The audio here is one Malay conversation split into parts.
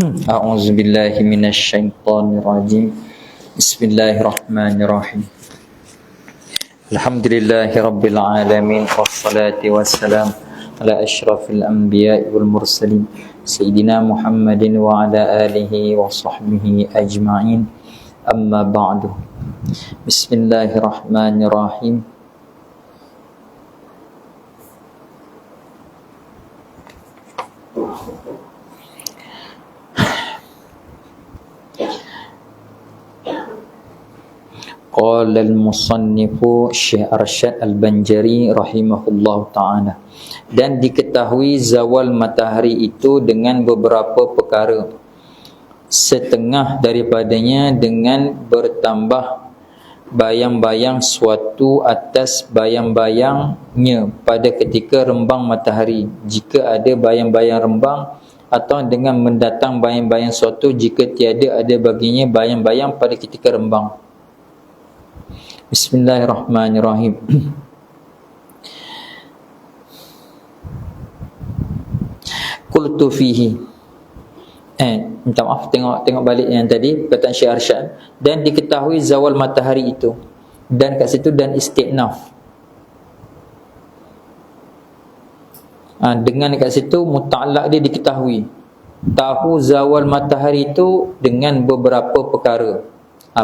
A'udzu billahi minasy syaithanir rajim. Bismillahirrahmanirrahim. Alhamdulillahi rabbil alamin wassalatu wassalam ala asyrafil anbiya'i wal mursalin sayyidina Muhammadin wa ala alihi wa sahbihi ajma'in. Amma ba'du. Bismillahirrahmanirrahim. Qala al-musannifu Syekh Arsyad Al-Banjari rahimahullahu ta'ala. Dan diketahui zawal matahari itu dengan beberapa perkara, setengah daripadanya dengan bertambah bayang-bayang suatu atas bayang-bayangnya pada ketika rembang matahari, jika ada bayang-bayang rembang, atau dengan mendatang bayang-bayang suatu jika tiada ada baginya bayang-bayang pada ketika rembang. Bismillahirrahmanirrahim. Qultu fihi. Minta maaf, tengok balik yang tadi perkataan Syekh Arsyad. Dan diketahui zawal matahari itu, dan kat situ dan istinaf. Dengan kat situ muta'allaq dia diketahui. Tahu zawal matahari itu dengan beberapa perkara.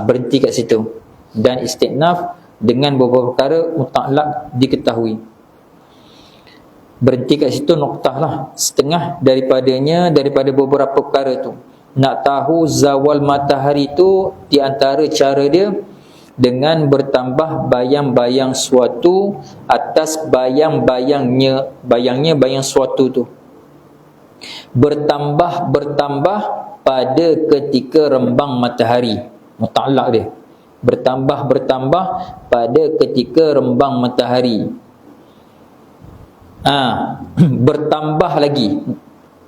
Berhenti kat situ. Dan istinaf dengan beberapa perkara muta'allaq diketahui. Berhenti kat situ noktah lah, setengah daripadanya daripada beberapa perkara tu. Nak tahu zawal matahari tu, di antara cara dia dengan bertambah bayang-bayang suatu atas bayang-bayangnya, bayang suatu tu. Bertambah pada ketika rembang matahari, muta'allaq dia. Bertambah pada ketika rembang matahari. Bertambah lagi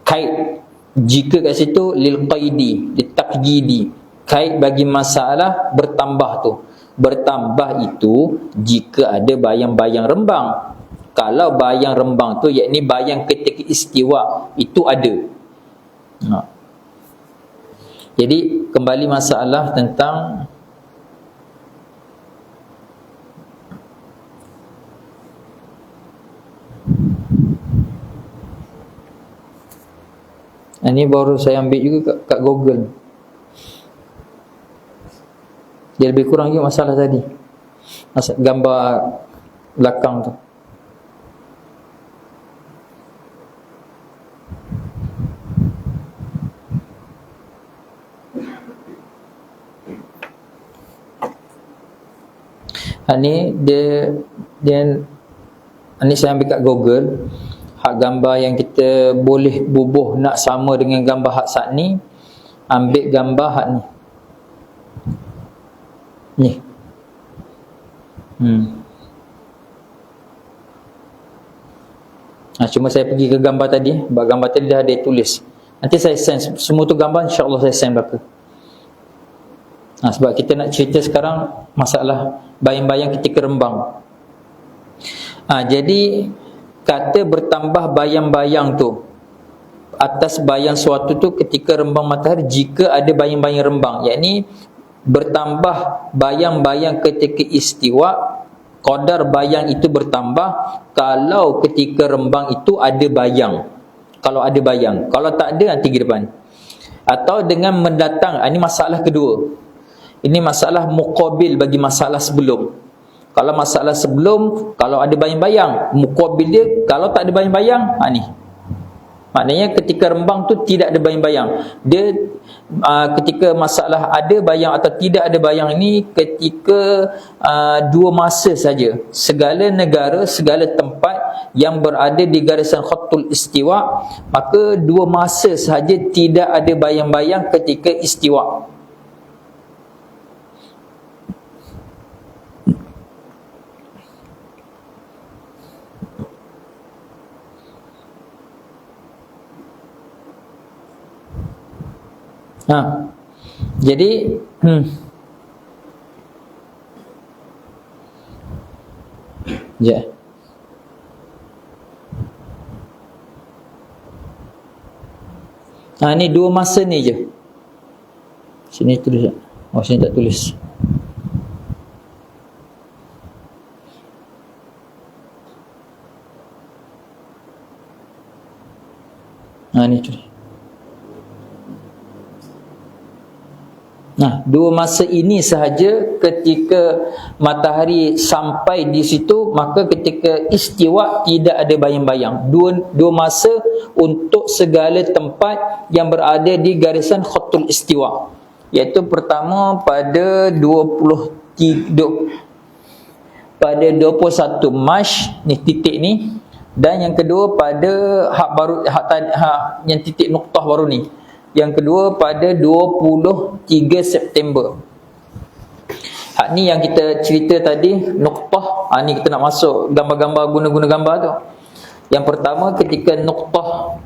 kait, jika kat situ lil qaidi, litaqjidi, kait bagi masalah bertambah tu. Bertambah itu jika ada bayang-bayang rembang. Kalau bayang rembang tu, yakni bayang ketika istiwa, itu ada. Jadi kembali masalah tentang ini baru saya ambil juga kat Google. Dia lebih kurang juga masalah tadi, gambar belakang tu. Ni dia ni saya ambil kat Google. Hak gambar yang kita boleh bubuh nak sama dengan gambar hak saat ni, ambil gambar hak ni. Cuma saya pergi ke gambar tadi. Gambar tadi dah ada tulis. Nanti saya send semua tu gambar, insya-Allah saya send belaka. Sebab kita nak cerita sekarang masalah bayang-bayang ketika rembang. Jadi kata bertambah bayang-bayang tu atas bayang suatu tu ketika rembang matahari, jika ada bayang-bayang rembang, yakni bertambah bayang-bayang ketika istiwa, qadar bayang itu bertambah kalau ketika rembang itu ada bayang. Kalau ada bayang, kalau tak ada nanti ke depan. Atau dengan mendatang, ini masalah kedua. Ini masalah muqabil bagi masalah sebelum. Kalau masalah sebelum, kalau ada bayang-bayang, muqabil dia kalau tak ada bayang-bayang, ni. Maknanya ketika rembang tu tidak ada bayang-bayang. Dia ketika masalah ada bayang atau tidak ada bayang ni ketika dua masa saja. Segala negara, segala tempat yang berada di garisan khatul istiwa, maka dua masa sahaja tidak ada bayang-bayang ketika istiwa. Jadi Ni dua masa ni je. Sini tulis tak? Oh, sini tak tulis. Ni tulis. Dua masa ini sahaja ketika matahari sampai di situ, maka ketika istiwa tidak ada bayang-bayang. Dua masa untuk segala tempat yang berada di garisan khatul istiwa. Iaitu pertama pada 21 Mac ni titik ni, dan yang kedua pada yang titik noktah baru ni. Yang kedua pada 23 September. Ni yang kita cerita tadi, noktah. Ni kita nak masuk gambar-gambar, guna-guna gambar tu. Yang pertama ketika noktah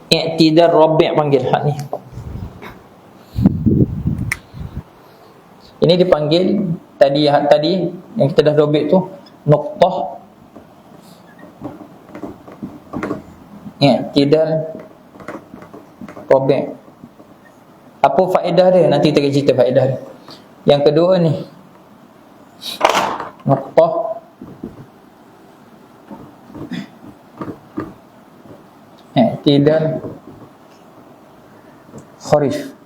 i'tidal rabi' panggil ni. Ini dipanggil tadi yang kita dah dobit tu, noktah i'tidal rabi'. Apa faedah dia? Nanti kita cerita faedah dia. Yang kedua ni, noktah i'tidal kharif.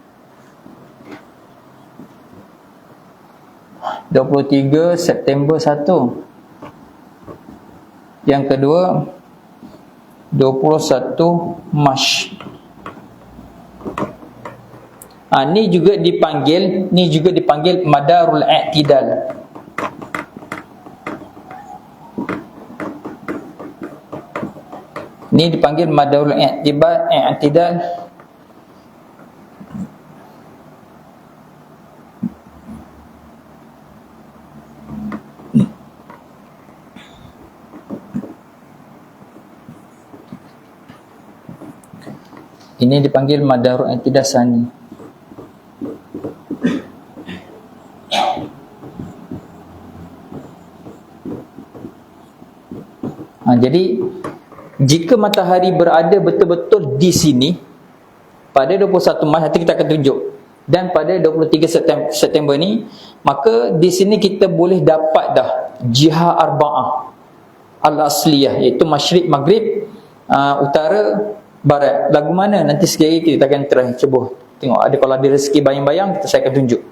23 September 1. Yang kedua 21 Mac. Ni juga dipanggil madarul i'tidal. Ni dipanggil madarul i'tidal. Ini dipanggil madarul i'tidal sani. Jadi jika matahari berada betul-betul di sini pada 21 Mac, nanti kita akan tunjuk, dan pada 23 September ni, maka di sini kita boleh dapat dah jihah arba'ah al-asliyah, iaitu masyriq, maghrib, utara, barat. Lagu mana? Nanti sekali kita akan try cuba tengok. Kalau ada rezeki bayang-bayang, saya akan tunjuk.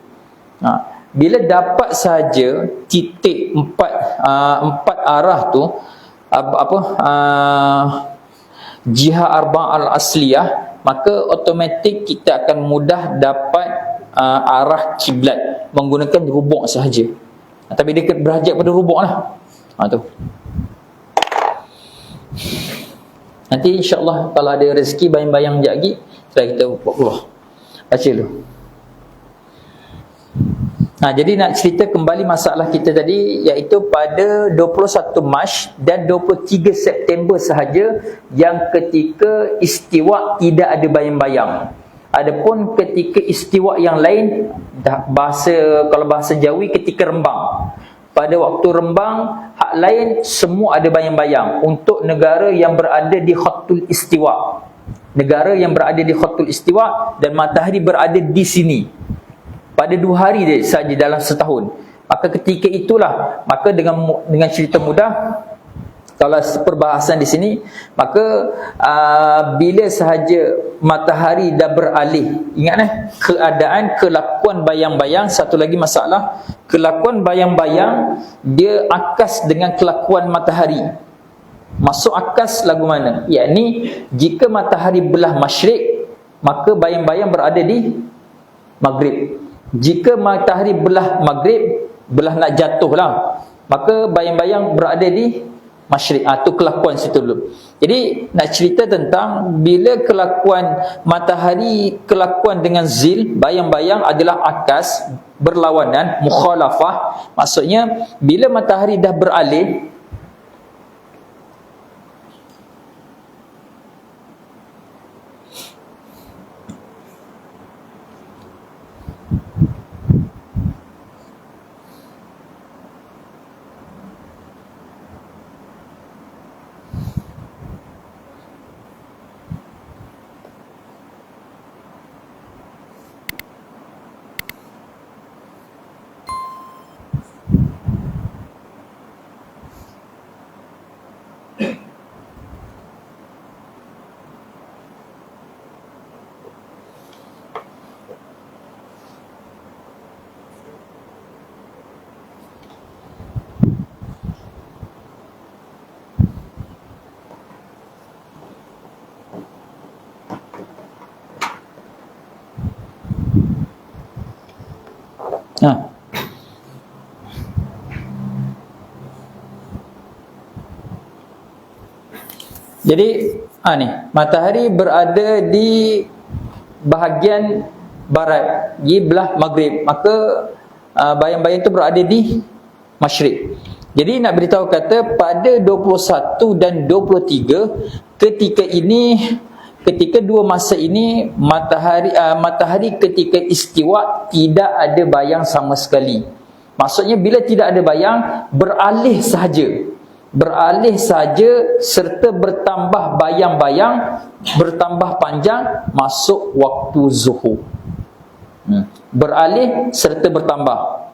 Bila dapat saja titik empat arah tu, jihah arba'ah al-asliyah, maka automatik kita akan mudah dapat arah kiblat menggunakan rubuk sahaja. Tapi dia berhajat pada rubuk lah. Tu. Nanti insyaAllah kalau ada rezeki bayang-bayang sekejap lagi, kita buat keluar. Baca dulu. Jadi nak cerita kembali masalah kita tadi, iaitu pada 21 Mac dan 23 September sahaja yang ketika istiwa tidak ada bayang-bayang. Adapun ketika istiwa yang lain, kalau bahasa Jawi, ketika rembang. Pada waktu rembang, hak lain semua ada bayang-bayang untuk negara yang berada di khatul istiwa. Negara yang berada di khatul istiwa dan matahari berada di sini. Pada 2 hari saja dalam setahun. Maka ketika itulah, maka dengan cerita mudah, kalau perbahasan di sini, maka bila sahaja matahari dah beralih, ingat keadaan kelakuan bayang-bayang. Satu lagi masalah, kelakuan bayang-bayang dia akas dengan kelakuan matahari. Masuk akas lagu mana? Yakni jika matahari belah masyriq, maka bayang-bayang berada di maghrib. Jika matahari belah maghrib, belah nak jatuh lah, maka bayang-bayang berada di masyriq. Itu kelakuan situ dulu. Jadi nak cerita tentang bila kelakuan matahari, kelakuan dengan zil, bayang-bayang adalah akas, berlawanan, mukhalafah. Maksudnya bila matahari dah beralih, Jadi ni matahari berada di bahagian barat, di belah maghrib, maka bayang-bayang itu berada di masyrik. Jadi nak beritahu kata pada 21 dan 23 ketika dua masa ini matahari ketika istiwa tidak ada bayang sama sekali. Maksudnya bila tidak ada bayang, beralih sahaja serta bertambah bayang-bayang, bertambah panjang, masuk waktu zuhur. Beralih serta bertambah.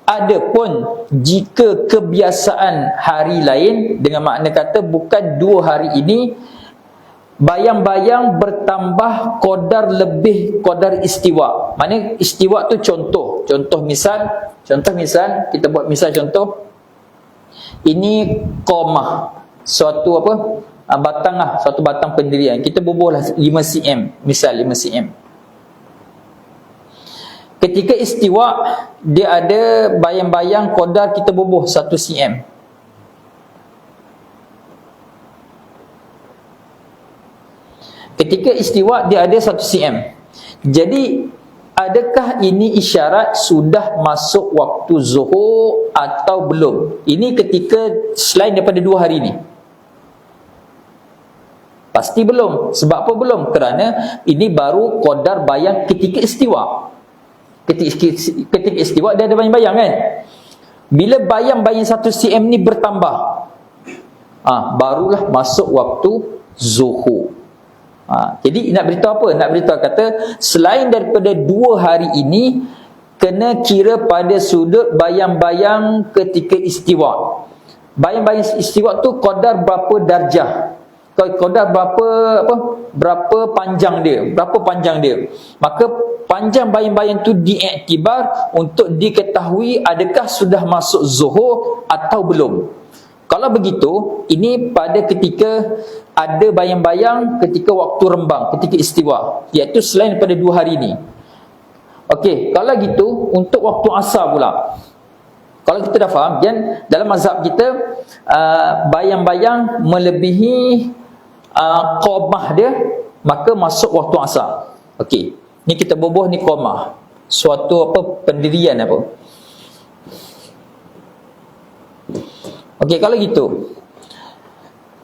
Adapun jika kebiasaan hari lain, dengan makna kata bukan 2 hari ini, bayang-bayang bertambah qadar lebih qadar istiwa. Maknanya istiwa tu contoh misal kita buat misal contoh. Ini qamah, suatu batang suatu batang pendirian. Kita bubuhlah 5 cm, misal 5 cm. Ketika istiwa, dia ada bayang-bayang qadar kita bubuh 1 cm. Ketika istiwa dia ada 1 cm. Jadi adakah ini isyarat sudah masuk waktu zuhur atau belum? Ini ketika selain daripada 2 hari ini. Pasti belum. Sebab apa belum? Kerana ini baru qadar bayang ketika istiwa. Ketika istiwa dia ada bayang-bayang kan? Bila bayang-bayang 1 cm ni bertambah, barulah masuk waktu zuhur. Jadi nak beritahu apa? Nak beritahu kata selain daripada 2 hari ini, kena kira pada sudut bayang-bayang ketika istiwa. Bayang-bayang istiwa tu qadar berapa darjah, qadar berapa panjang dia, maka panjang bayang-bayang tu diiktibar untuk diketahui adakah sudah masuk zuhur atau belum. Kalau begitu, ini pada ketika ada bayang-bayang ketika waktu rembang, ketika istiwa, iaitu selain daripada 2 hari ini. Okey, kalau gitu untuk waktu asar pula. Kalau kita dah faham, dan dalam mazhab kita bayang-bayang melebihi qamah dia, maka masuk waktu asar. Okey, ni kita bubuh ni qamah, suatu pendirian Okey, kalau gitu,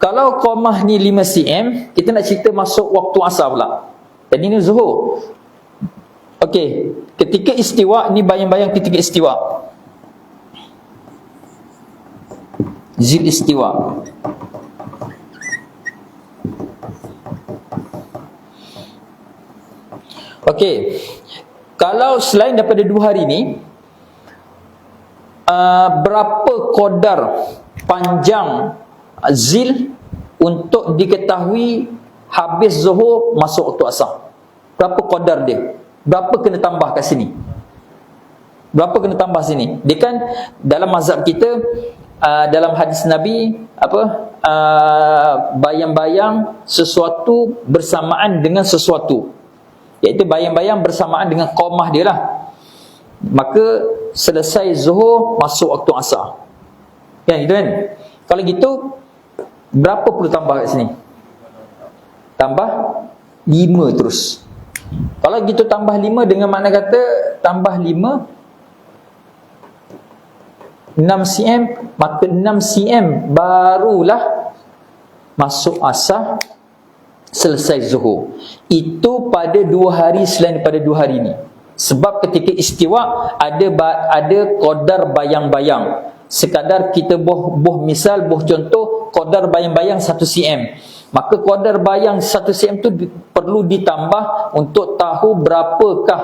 kalau qamah ni 5 cm, kita nak cerita masuk waktu asar pula. Dan ini zuhur. Okey, ketika istiwa, ni bayang-bayang ketika istiwa. Zil istiwa. Okey, kalau selain daripada 2 hari ni, berapa qadar panjang zil untuk diketahui habis zuhur masuk waktu asar? Berapa qadar dia? Berapa kena tambah kat sini? Dia kan dalam mazhab kita, dalam hadis Nabi bayang-bayang sesuatu bersamaan dengan sesuatu, iaitu bayang-bayang bersamaan dengan qamah dia lah. Maka selesai zuhur masuk waktu asar. Kan gitu kan? Kalau gitu berapa perlu tambah kat sini? Tambah 5 terus. Kalau gitu tambah 5 dengan makna kata tambah 5 6 cm, maka 6 cm barulah masuk asar, selesai zuhur. Itu pada 2 hari selain daripada 2 hari ini. Sebab ketika istiwa ada qadar bayang-bayang. Sekadar kita buh contoh qadar bayang-bayang 1 cm. Maka qadar bayang 1 cm tu perlu ditambah untuk tahu berapakah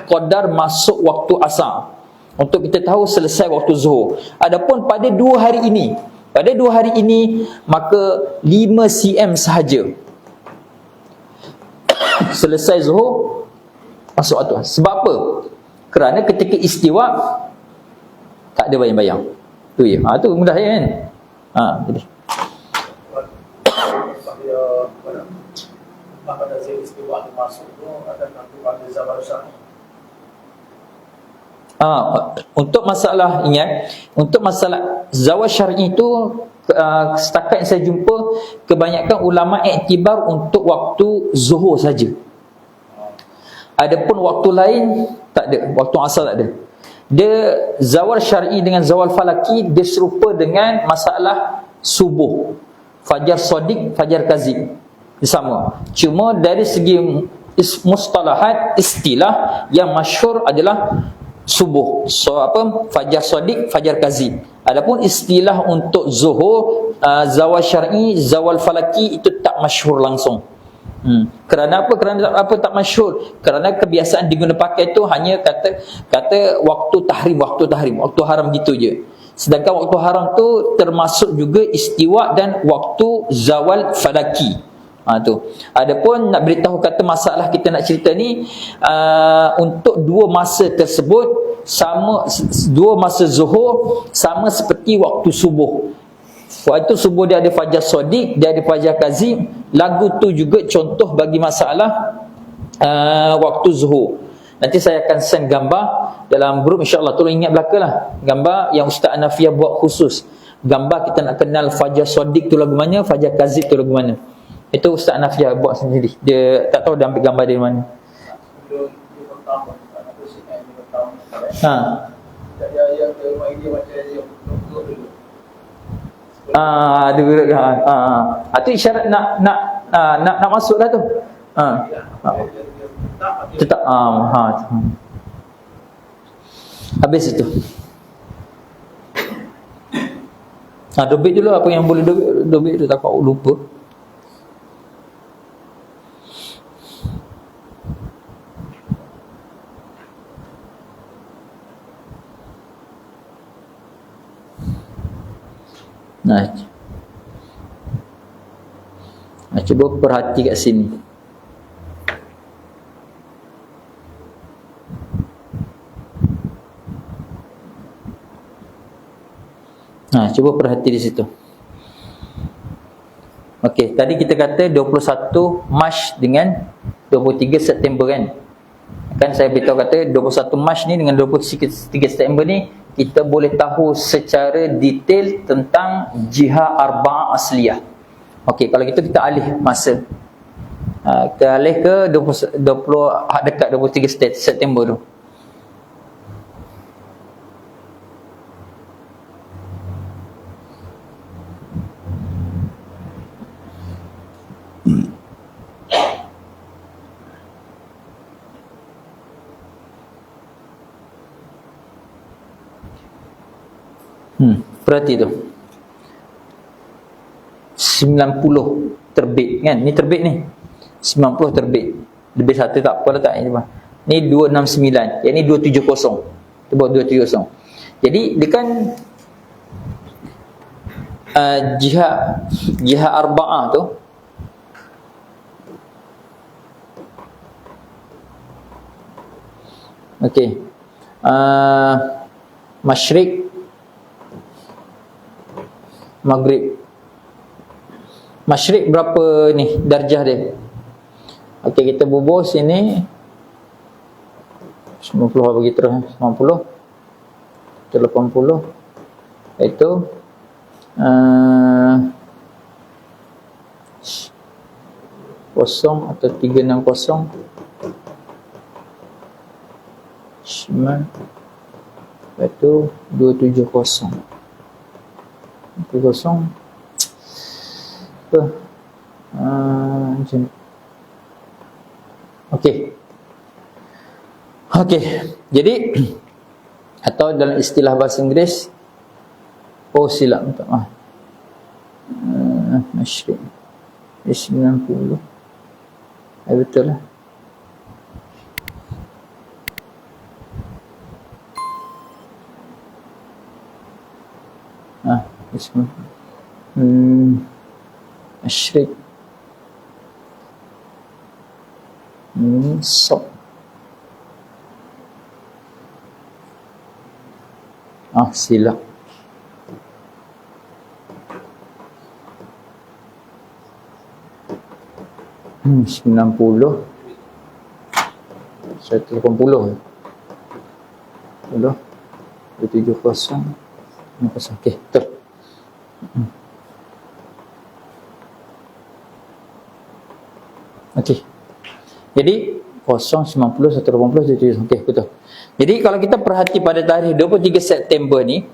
qadar masuk waktu asar, untuk kita tahu selesai waktu zuhur. Adapun pada 2 hari ini, maka 5 cm sahaja selesai zuhur masuk waktu. Sebab apa? Kerana ketika istiwa tak ada bayang-bayang. Tu ya. Tu mudah ya kan? Jadi pada zil istiwa masuk tu ada nanti pada zaman Syah. Untuk masalah, ingat, untuk masalah zawal syar'i itu setakat yang saya jumpa, kebanyakan ulama iktibar untuk waktu zuhur saja. Adapun waktu lain tak ada, waktu asar tak ada. Dia zawal syar'i dengan zawal falaki dia serupa dengan masalah subuh, fajar sodik, fajar kazib, dia sama. Cuma dari segi mustalahat, istilah yang masyhur adalah subuh, fajar sodik, fajar kazib. Adapun istilah untuk zuhur, zawal syar'i, zawal falaki itu tak masyhur langsung. Kerana apa? Kerana apa tak masyhur? Kerana kebiasaan diguna pakai tu hanya kata waktu tahrim, waktu haram gitu je. Sedangkan waktu haram tu termasuk juga istiwa dan waktu zawal falaki. Tu. Adapun nak beritahu kata masalah kita nak cerita ni, untuk dua masa tersebut sama, dua masa zuhur sama seperti waktu subuh. Waktu subuh dia ada fajar sodik, dia ada fajar kazib. Lagu tu juga contoh bagi masalah waktu zuhur. Nanti saya akan send gambar dalam grup, insya-Allah. Tolong ingat belakalah gambar yang Ustaz Anafia buat khusus. Gambar kita nak kenal fajar sodik tu lagu mana, fajar kazib tu lagu mana. Itu Ustaz Anafia buat sendiri. Dia tak tahu dia ambil gambar dari mana. Itu isyarat nak masuk dah tu. Tetap habis itu. Dobit dulu apa yang boleh dobit tu, takut lupa. Cuba perhati kat sini. Cuba perhati di situ. Okey, tadi kita kata 21 Mac dengan 23 September kan? Kan saya beritahu kata 21 Mac ni dengan 23 September ni kita boleh tahu secara detail tentang jihad arba'ah asliyah. Okey, kalau gitu kita alih masa. Kita alih ke 20 dekat 23 September tu. Perhati tu 90 terbit kan, ni terbit ni 90 terbit, lebih satu tak apa lah tak ni 269, yang ni 270, kita buat 270. Jadi dia kan jihad arba'ah tu okey, masyrik, maghrib. Masyrik berapa ni darjah dia? Okey, kita bubuh sini 90 bagi terus 90 itu 80 itu kosong atau 360 Shman itu 270 kosong apa okey, jadi atau dalam istilah bahasa Inggeris, silap minta maaf, masyrik 90 betul lah. Masyrik sok silap 90 180 Betul. 270. Okey, betul. Okey. Jadi 090 180 okey, betul. Jadi kalau kita perhati pada tarikh 23 September ni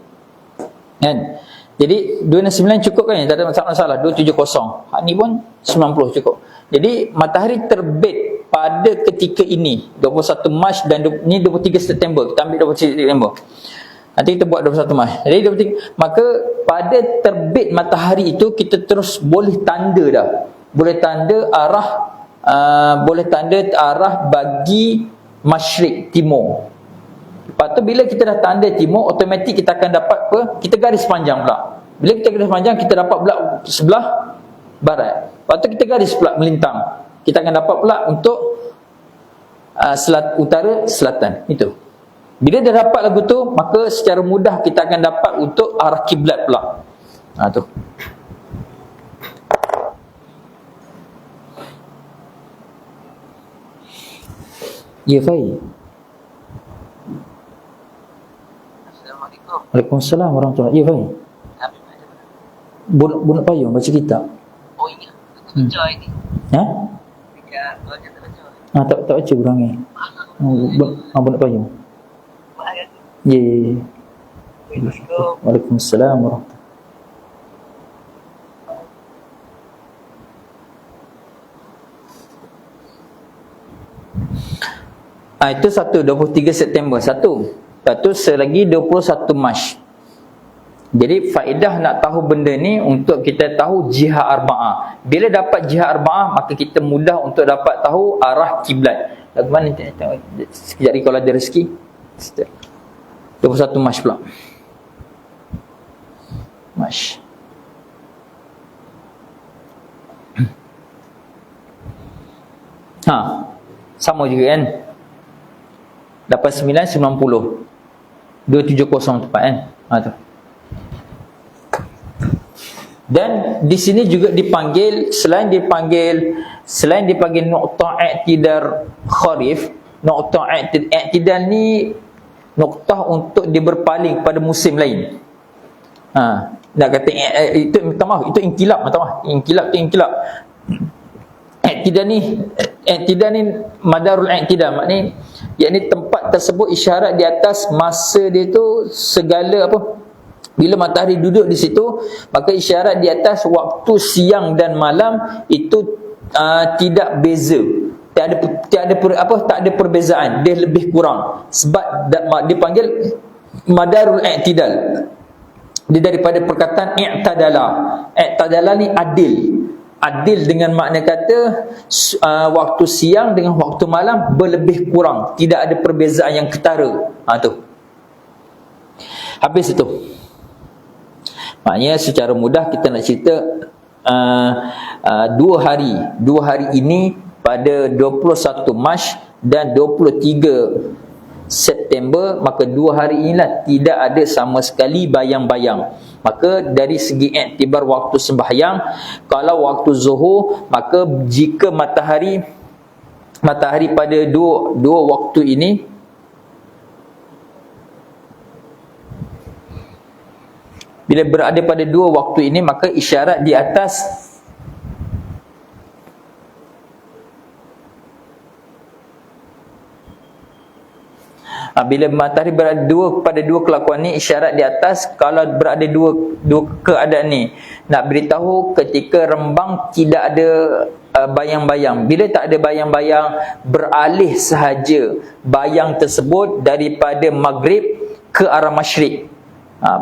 kan. Jadi 269 cukup kan? Tak ada masalah. 270. Hak ni pun 90 cukup. Jadi matahari terbit pada ketika ini 21 Mac dan ni 23 September. Kita ambil 23 September. Nanti kita buat 21 Mac. Jadi 23, maka pada terbit matahari itu kita terus boleh tanda dah. Boleh tanda arah bagi masyrik timur. Lepas tu bila kita dah tanda timur, automatik kita akan dapat apa? Kita garis panjang pula. Bila kita garis panjang, kita dapat pula sebelah barat. Lepas tu kita garis pula melintang. Kita akan dapat pula untuk utara selatan. Itu. Bila dah dapat lagu tu, maka secara mudah kita akan dapat untuk arah kiblat pula. Tu. Ya, Fai. Waalaikumsalam warahmatullahi wabarakatuh. Ya, Fai. Bunak payung baca kitab. Oh iya, baca ini. Ha? Ya, baca baca. Tak baca kurangnya. Bunak payung. Ya. Waalaikumsalam warahmatullahi. Itu 23 September. Satu. Lepas tu selagi 21 Mac. Jadi faedah nak tahu benda ni untuk kita tahu jihad arba'ah. Bila dapat jihad arba'ah, maka kita mudah untuk dapat tahu arah kiblat. Lagu mana sekejap lagi kalau ada rezeki. 21 Mac pula. Mac. Sama juga kan. 8990 270 tepat kan. Tu. Dan di sini juga dipanggil selain dipanggil nuqtah i'tidal kharif, nuqtah i'tidal ni nuqtah untuk diberpaling pada musim lain. Nak kata itu minta maaf, itu inkilab, inkilab. I'tidal ni madarul i'tidal, maknanya yakni tempat tersebut isyarat di atas masa dia tu segala apa, bila matahari duduk di situ, maka isyarat di atas waktu siang dan malam itu tidak beza, tak ada perbezaan, dia lebih kurang, sebab dipanggil madarul i'tidal. Dia daripada perkataan i'tadala ni adil dengan makna kata waktu siang dengan waktu malam berlebih kurang, tidak ada perbezaan yang ketara. Tu. Habis itu. Maknanya secara mudah kita nak cerita 2 hari ini pada 21 Mac dan 23 September, maka 2 hari inilah tidak ada sama sekali bayang-bayang. Maka dari segi iktibar waktu sembahyang, kalau waktu zuhur, maka jika matahari pada dua waktu ini bila berada pada 2 waktu ini, maka isyarat di atas bila matahari berada pada 2 kelakuan ni, isyarat di atas kalau berada dua keadaan ni, nak beritahu ketika rembang tidak ada bayang-bayang. Bila tak ada bayang-bayang, beralih sahaja bayang tersebut daripada maghrib ke arah masyrik.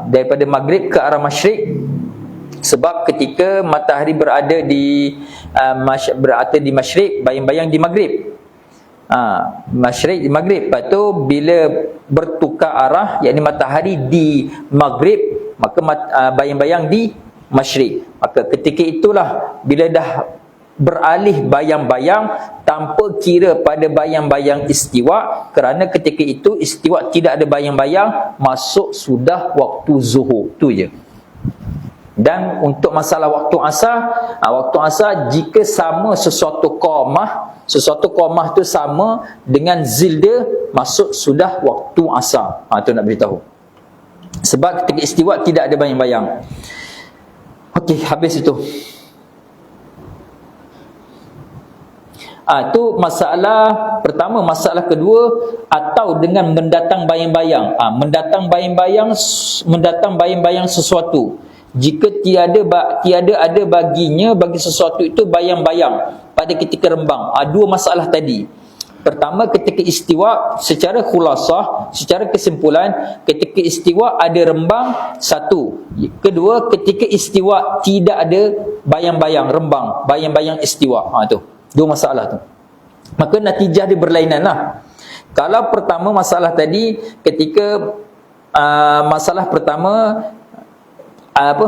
Daripada maghrib ke arah masyrik, sebab ketika matahari berada di masyrik, bayang-bayang di maghrib. Masyrik di maghrib. Lepas tu bila bertukar arah, yakni matahari di maghrib, maka bayang-bayang di masyrik. Maka ketika itulah bila dah beralih bayang-bayang tanpa kira pada bayang-bayang istiwa, kerana ketika itu istiwa tidak ada bayang-bayang, masuk sudah waktu zuhur. Tu je. Dan untuk masalah waktu asar jika sama sesuatu qamah tu sama dengan zil dia, masuk sudah waktu asar. Tu nak beritahu. Sebab ketika istiwa tidak ada bayang-bayang. Okey, habis itu. Itu masalah pertama. Masalah kedua, atau dengan mendatang bayang-bayang. Mendatang bayang-bayang sesuatu. Jika tiada ada baginya, bagi sesuatu itu bayang-bayang pada ketika rembang. Dua masalah tadi. Pertama, ketika istiwa, secara khulasah, secara kesimpulan, ketika istiwa ada rembang, satu. Kedua, ketika istiwa tidak ada bayang-bayang rembang, bayang-bayang istiwa. Tu dua masalah tu. Maka natijah dia berlainan lah. Kalau pertama masalah tadi, ketika masalah pertama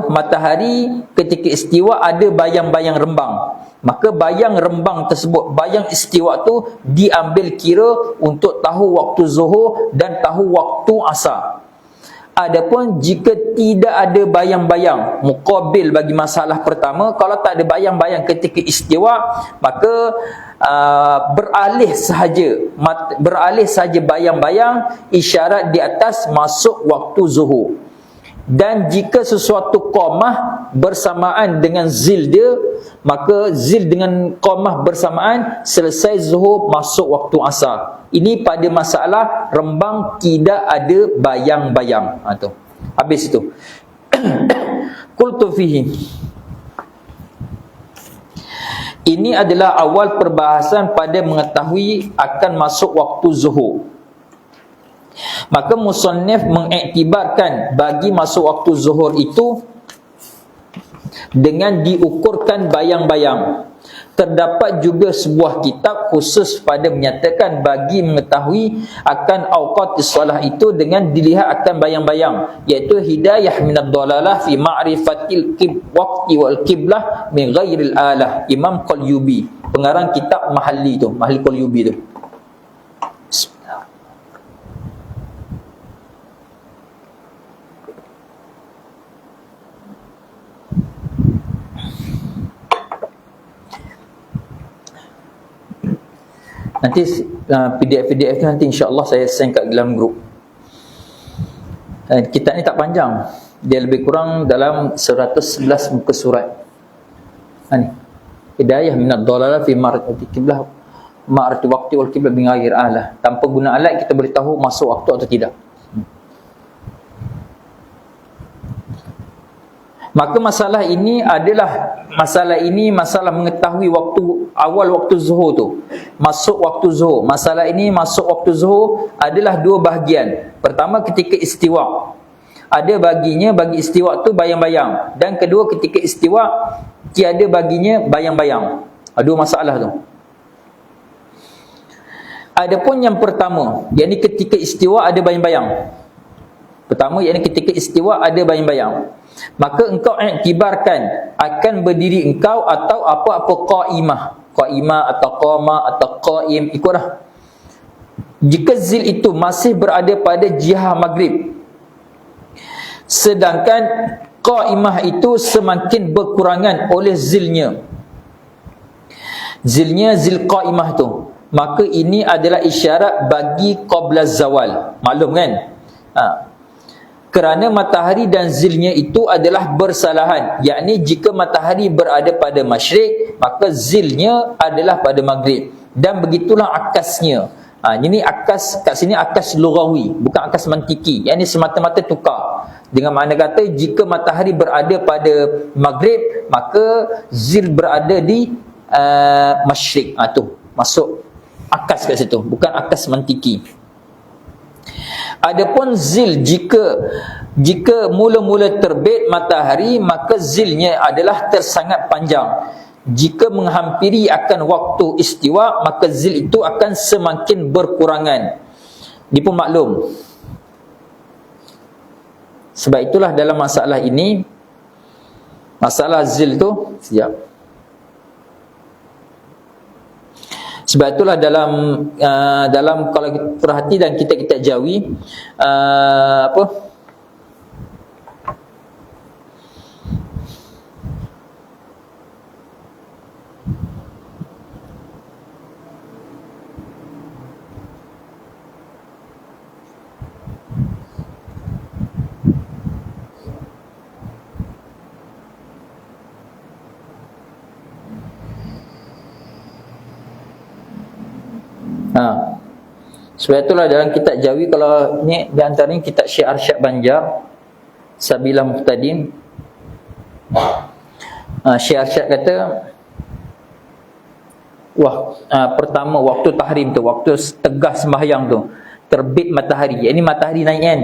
matahari ketika istiwa ada bayang-bayang rembang, maka bayang rembang tersebut, bayang istiwa tu diambil kira untuk tahu waktu zuhur dan tahu waktu asar. Adapun jika tidak ada bayang-bayang, muqabil bagi masalah pertama, kalau tak ada bayang-bayang ketika istiwa, maka beralih sahaja bayang-bayang isyarat di atas masuk waktu zuhur. Dan jika sesuatu qamah bersamaan dengan zil dia, maka zil dengan qamah bersamaan, selesai zuhur masuk waktu asar. Ini pada masalah rembang tidak ada bayang-bayang. Tu. Habis itu. Qultu fihi. Ini adalah awal perbahasan pada mengetahui akan masuk waktu zuhur. Maka musannif mengiktibarkan bagi masuk waktu zuhur itu dengan diukurkan bayang-bayang. Terdapat juga sebuah kitab khusus pada menyatakan bagi mengetahui akan awqatis salah itu dengan dilihat akan bayang-bayang, iaitu Hidayah minad dalalah fi ma'rifatil waqti wal qiblah min ghairil alah, Imam Qalyubi, pengarang kitab Mahalli Qalyubi tu. Nanti PDF tu nanti insya-Allah saya send kat dalam grup. Kitab ni tak panjang. Dia lebih kurang dalam 111 muka surat. Ni. Hidayah minad dalalah fi ma'rifati qiblah ma'rifati waqti wal qiblah bi ghairi alah. Tanpa guna alat kita beritahu masuk waktu atau tidak. Maka masalah ini masalah mengetahui awal waktu zuhur tu. Masuk waktu zuhur. Masalah ini masuk waktu zuhur adalah dua bahagian. Pertama ketika istiwa. Ada baginya bagi istiwa tu bayang-bayang. Dan kedua ketika istiwa tiada baginya bayang-bayang. Dua masalah tu. Adapun yang pertama, yakni ketika istiwa ada bayang-bayang. Pertama, yakni ketika istiwa ada bayang-bayang. Maka engkau iktibarkan akan berdiri engkau atau apa-apa qaimah atau qama atau qaim, ikutlah. Jika zil itu masih berada pada jihah maghrib, sedangkan qaimah itu semakin berkurangan oleh zilnya zil qaimah tu, maka ini adalah isyarat bagi qabla zawal. Maklum kan? Kerana matahari dan zilnya itu adalah bersalahan, yakni jika matahari berada pada masyrik, maka zilnya adalah pada maghrib, dan begitulah akasnya. Ini akas kat sini akas lughawi, bukan akas mantiki, yakni semata-mata tukar. Dengan makna kata jika matahari berada pada maghrib, maka zil berada di masyrik. Tu masuk akas kat situ, bukan akas mantiki. Adapun zil, jika mula-mula terbit matahari, maka zilnya adalah tersangat panjang. Jika menghampiri akan waktu istiwa, maka zil itu akan semakin berkurangan. Ini pun maklum. Sebab itulah dalam masalah ini, masalah zil tu, sebab itulah dalam kalau kita perhati dan kita jawi Sebab itulah dalam kitab Jawi, kalau ni di antaranya kitab Syekh Arsyad Banjar Sabilah Muhtadin, Syekh Arsyad kata pertama waktu tahrim tu, waktu tegah sembahyang tu, terbit matahari. Ini matahari naik kan,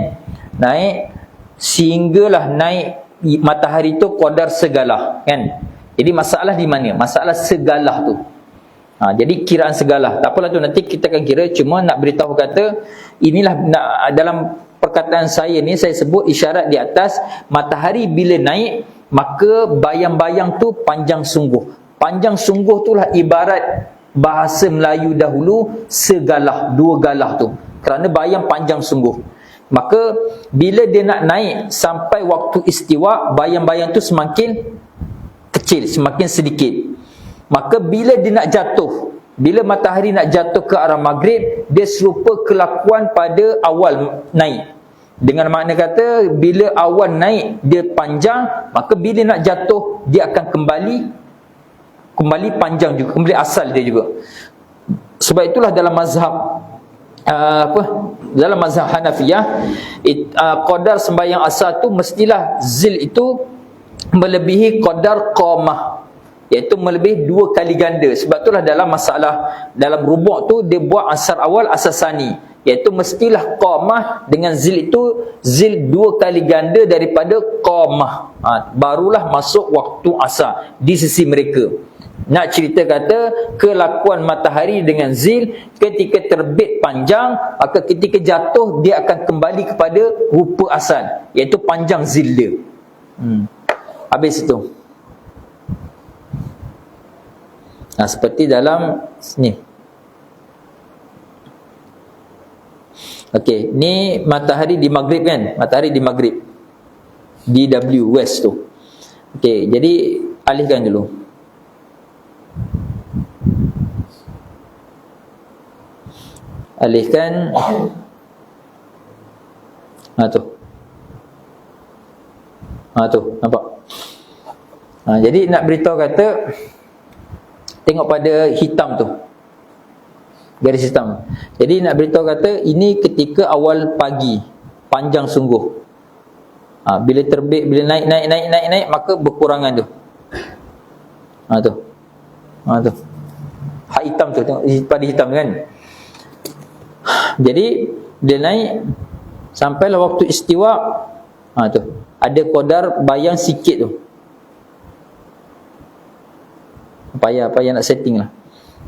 naik sehinggalah naik matahari tu qadar segalah kan. Jadi masalah di mana? Masalah segalah tu. Jadi kiraan segalah. Tak apalah tu, nanti kita akan kira. Cuma nak beritahu kata, inilah dalam perkataan saya ni, saya sebut isyarat di atas, matahari bila naik, maka bayang-bayang tu panjang sungguh. Panjang sungguh itulah ibarat bahasa Melayu dahulu segalah, dua galah tu. Kerana bayang panjang sungguh. Maka bila dia nak naik sampai waktu istiwa, bayang-bayang tu semakin kecil, semakin sedikit. Maka bila dia nak jatuh, bila matahari nak jatuh ke arah maghrib, dia serupa kelakuan pada awal naik. Dengan makna kata, bila awal naik dia panjang, maka bila nak jatuh dia akan kembali panjang juga, kembali asal dia juga. Sebab itulah dalam mazhab dalam mazhab Hanafiyah, qadar sembahyang asar tu mestilah zil itu melebihi qadar qamah, iaitu melebihi 2 kali ganda. Sebab itulah dalam masalah dalam rubuk tu dia buat asar awal, asar sani, iaitu mestilah qamah dengan zil itu zil 2 kali ganda daripada qamah. Barulah masuk waktu asar di sisi mereka. Nak cerita kata kelakuan matahari dengan zil, ketika terbit panjang, maka ketika jatuh dia akan kembali kepada rupa asal, iaitu panjang zil dia. Habis itu. Seperti dalam ni. Okey, ni matahari di maghrib kan? Matahari di maghrib. DW West tu. Okey, jadi alihkan dulu. Alihkan. Tu nampak. Jadi nak beritahu kata, tengok pada hitam tu, garis hitam. Jadi nak beritahu kata, ini ketika awal pagi, panjang sungguh. Bila terbit, bila naik, maka berkurangan tu. Tu hak hitam tu, tengok pada hitam kan. Jadi dia naik sampailah waktu istiwa, tu ada qadar bayang sikit tu. Payah nak setting lah.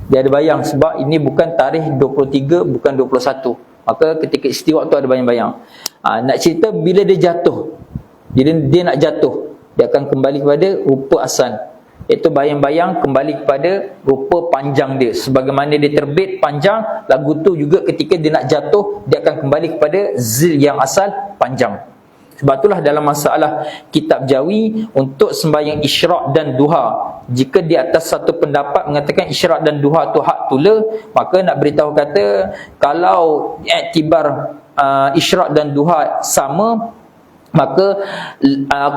Dia ada bayang, sebab ini bukan tarikh 23, bukan 21. Maka ketika istiwa tu ada bayang-bayang. Nak cerita bila dia jatuh, bila dia nak jatuh, dia akan kembali kepada rupa asal, iaitu bayang-bayang kembali kepada rupa panjang dia. Sebagaimana dia terbit panjang, lagu tu juga ketika dia nak jatuh, dia akan kembali kepada zil yang asal panjang. Sebab itulah dalam masalah kitab Jawi, untuk sembahyang isyraq dan duha, jika di atas satu pendapat mengatakan isyraq dan duha tu hak tula, maka nak beritahu kata, kalau iktibar isyraq dan duha sama, maka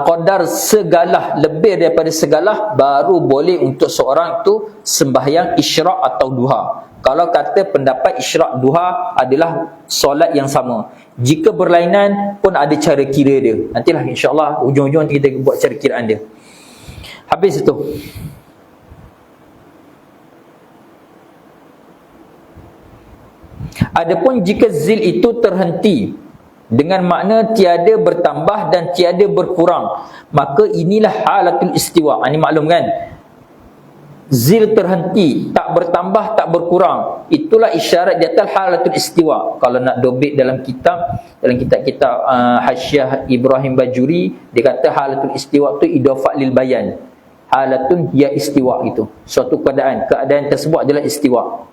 qadar segalah, lebih daripada segalah, baru boleh untuk seorang tu sembahyang isyraq atau duha. Kalau kata pendapat isyraq duha adalah solat yang sama, jika berlainan pun ada cara kira dia. Nantilah insya-Allah ujung-ujung kita buat cara kiraan dia. Habis itu. Adapun jika zil itu terhenti, dengan makna tiada bertambah dan tiada berkurang, maka inilah halatul istiwa. Ini maklum kan? Zil terhenti, tak bertambah, tak berkurang, itulah isyarat di atas halatul istiwa. Kalau nak dobit dalam kitab-kitab Hasyiah Ibrahim Bajuri, dia kata halatul istiwa tu idafat lil bayan. Halatun ya istiwa, itu suatu keadaan tersebut adalah istiwa.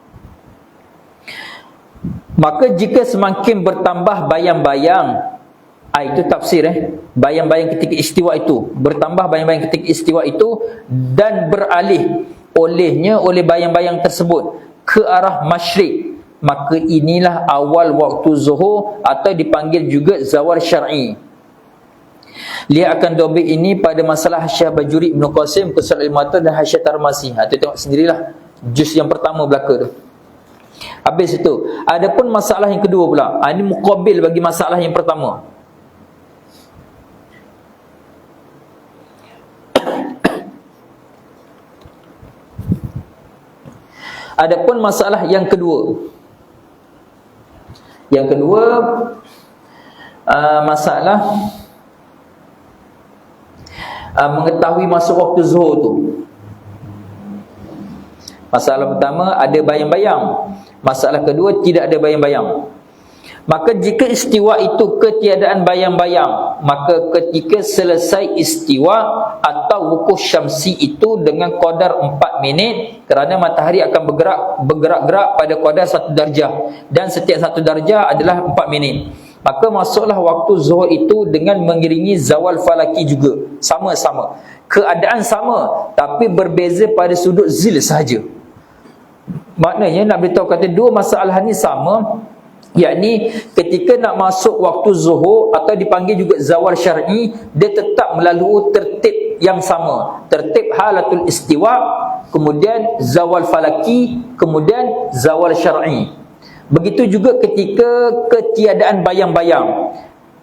Maka jika semakin bertambah bayang-bayang, itu tafsir bayang-bayang ketika istiwa itu, bertambah bayang-bayang ketika istiwa itu, dan beralih oleh bayang-bayang tersebut ke arah masyrik, maka inilah awal waktu zuhur, atau dipanggil juga zawal syar'i. Lihat akan dobit ini pada masalah Hasyiah Bajuri Ibn Qasim, Qusal Ilmata dan Hasyiah Tarmasi. Itu tengok sendirilah, juz yang pertama belaka tu. Habis itu. Adapun masalah yang kedua pula. Ini muqabil bagi masalah yang pertama. Adapun masalah yang kedua. Yang kedua, masalah mengetahui masuk waktu zuhur tu. Masalah pertama, ada bayang-bayang. Masalah kedua, tidak ada bayang-bayang. Maka jika istiwa itu ketiadaan bayang-bayang, maka ketika selesai istiwa atau wukuf syamsi itu dengan qadar 4 minit, kerana matahari akan bergerak-gerak pada qadar 1 darjah, dan setiap 1 darjah adalah 4 minit. Maka masuklah waktu zuhur itu dengan mengiringi zawal falaki juga. Sama-sama. Keadaan sama, tapi berbeza pada sudut zil sahaja. Maknanya nak beritahu kata dua masalah ni sama, yakni ketika nak masuk waktu zuhur atau dipanggil juga zawal syar'i, dia tetap melalui tertib yang sama. Tertib halatul istiwa, kemudian zawal falaki, kemudian zawal syar'i. Begitu juga ketika ketiadaan bayang-bayang.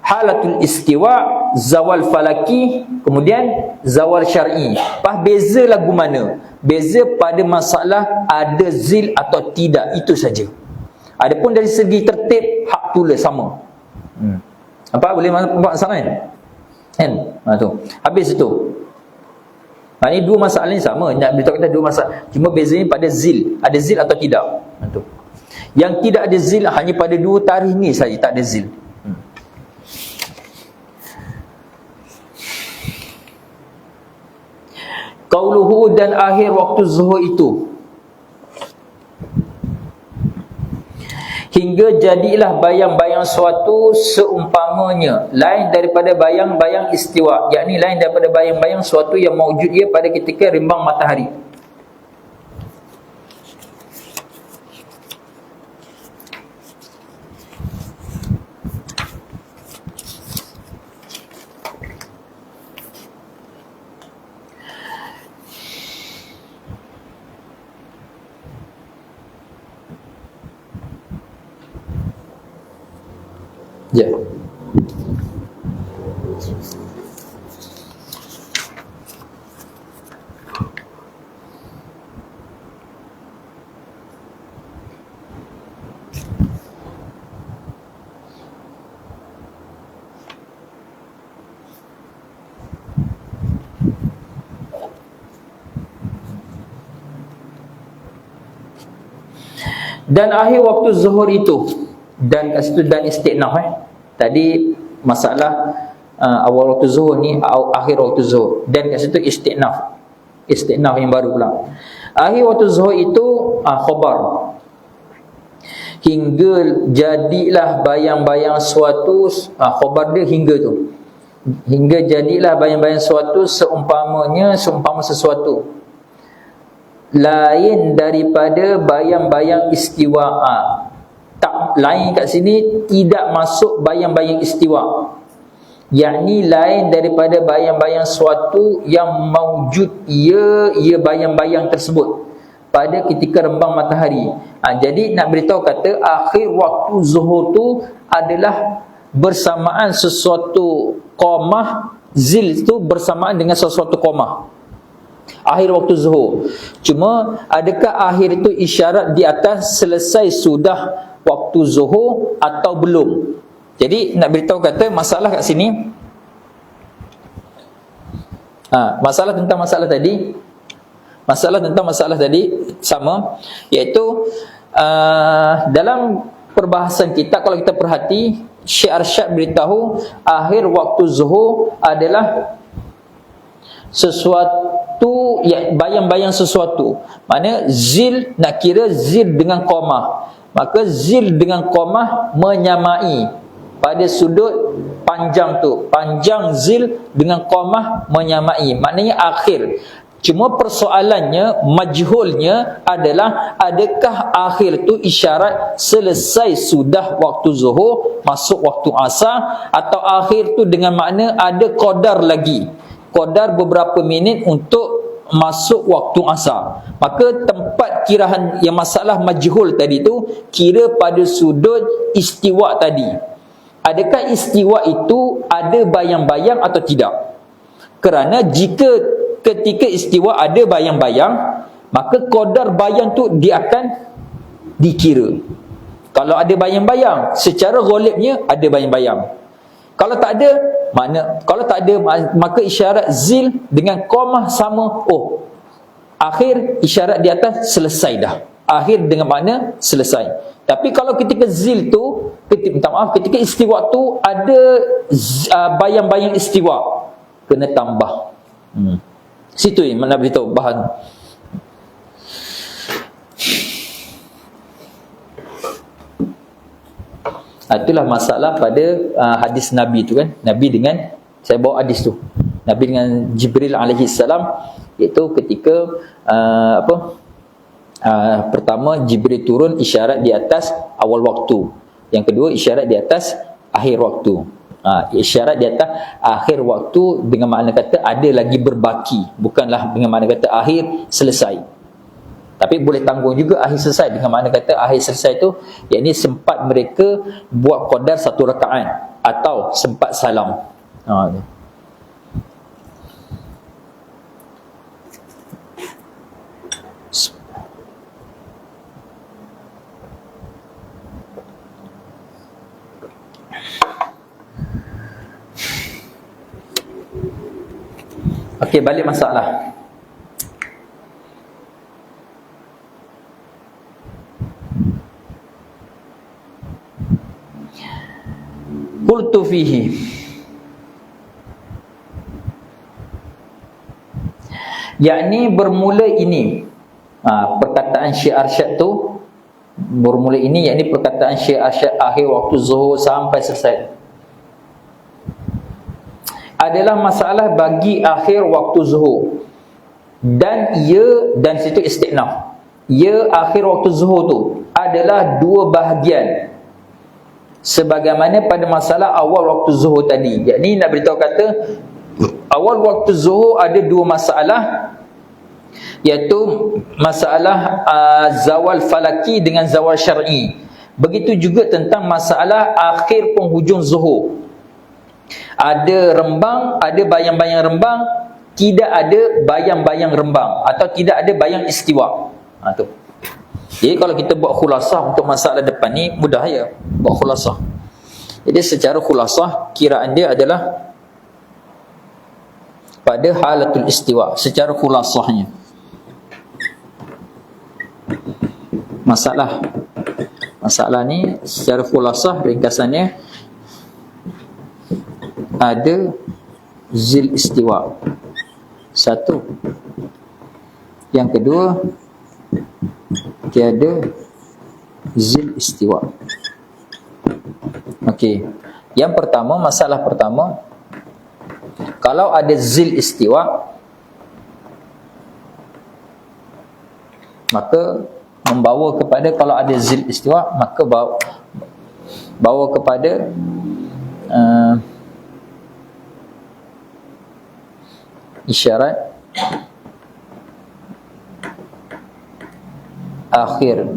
Halatul istiwa, zawal falaki, kemudian zawal syar'i. Beza lagu mana? Beza pada masalah ada zil atau tidak, itu saja. Adapun dari segi tertib, hak tulis sama. Apa boleh nampak sana kan? Tu. Habis itu. Ini dua masalah ni sama. Nak beritahu kita dua masalah. Cuma bezanya pada zil. Ada zil atau tidak. Tu. Yang tidak ada zil hanya pada dua tarikh ni saja tak ada zil. Qauluhu, dan akhir waktu zuhur itu, hingga jadilah bayang-bayang suatu seumpamanya, lain daripada bayang-bayang istiwa, yakni lain daripada bayang-bayang suatu yang maujud ia pada ketika rimbang matahari. Ya. Dan akhir waktu zuhur itu, dan kat situ dan istinaf Tadi masalah awal waktu zuhur ni, akhir waktu zuhur, dan kat situ istinaf yang baru pula. Akhir waktu zuhur itu khabar, hingga jadilah bayang-bayang suatu, khabar dia hingga tu, hingga jadilah bayang-bayang suatu seumpama sesuatu lain daripada bayang-bayang istiwa. Tak, lain kat sini tidak masuk bayang-bayang istiwa, yakni lain daripada bayang-bayang suatu yang maujud ia bayang-bayang tersebut pada ketika rembang matahari. Jadi nak beritahu kata akhir waktu zuhur tu adalah bersamaan sesuatu qamah, zil tu bersamaan dengan sesuatu qamah, akhir waktu zuhur. Cuma adakah akhir itu isyarat di atas selesai sudah waktu zuhur atau belum? Jadi nak beritahu kata masalah kat sini, masalah tentang masalah tadi sama, iaitu dalam perbahasan kita, kalau kita perhati, Syekh Arsyad beritahu akhir waktu zuhur adalah sesuatu, bayang-bayang sesuatu. Mana zil, nak kira zil dengan qamah, maka zil dengan qamah menyamai pada sudut panjang tu. Panjang zil dengan qamah menyamai, maknanya akhir. Cuma persoalannya, majhulnya adalah adakah akhir tu isyarat selesai sudah waktu zuhur masuk waktu asar, atau akhir tu dengan makna ada qadar lagi, qadar beberapa minit untuk masuk waktu asar. Maka tempat kiraan yang masalah majhul tadi tu kira pada sudut istiwa tadi. Adakah istiwa itu ada bayang-bayang atau tidak? Kerana jika ketika istiwa ada bayang-bayang, maka qadar bayang tu dia akan dikira. Kalau ada bayang-bayang, secara ghalibnya ada bayang-bayang. Kalau tak ada, maka isyarat zil dengan qamah sama. Oh, akhir isyarat di atas selesai dah. Akhir dengan makna selesai. Tapi kalau ketika zil tu, ketika istiwa tu ada bayang-bayang istiwa, kena tambah. Situ mana beritahu bahan. Itulah masalah pada hadis Nabi tu kan. Nabi dengan, saya bawa hadis tu, Nabi dengan Jibril alaihi salam, iaitu ketika pertama Jibril turun isyarat di atas awal waktu, yang kedua isyarat di atas akhir waktu. Isyarat di atas akhir waktu dengan makna kata ada lagi berbaki, bukanlah dengan makna kata akhir selesai. Tapi boleh tanggung juga akhir selesai, dengan makna kata akhir selesai tu yakni sempat mereka buat qadar satu rakaat atau sempat salam. Okey, balik masalah. Qultu fihi, yakni bermula ini, perkataan Syiar Arsyad tu bermula ini, yakni perkataan Syiar Arsyad akhir waktu zuhur sampai selesai, adalah masalah bagi akhir waktu zuhur. Dan situ istinaf, akhir waktu zuhur tu adalah dua bahagian, sebagaimana pada masalah awal waktu zuhur tadi. Yakni nak beritahu kata awal waktu zuhur ada dua masalah, iaitu masalah zawal falaki dengan zawal syar'i. Begitu juga tentang masalah akhir penghujung zuhur. Ada rembang, ada bayang-bayang rembang, tidak ada bayang-bayang rembang, atau tidak ada bayang istiwa. Tu. Jadi kalau kita buat khulasah untuk masalah depan ni, mudah ya buat khulasah. Jadi secara khulasah kiraan dia adalah pada halatul istiwa, secara khulasahnya. Masalah ni secara khulasah, ringkasannya ada zil istiwa. Satu. Yang kedua, tiada zil istiwa. Okey. Yang pertama, masalah pertama, kalau ada zil istiwa, maka membawa kepada, kalau ada zil istiwa, maka bawa kepada isyarat akhir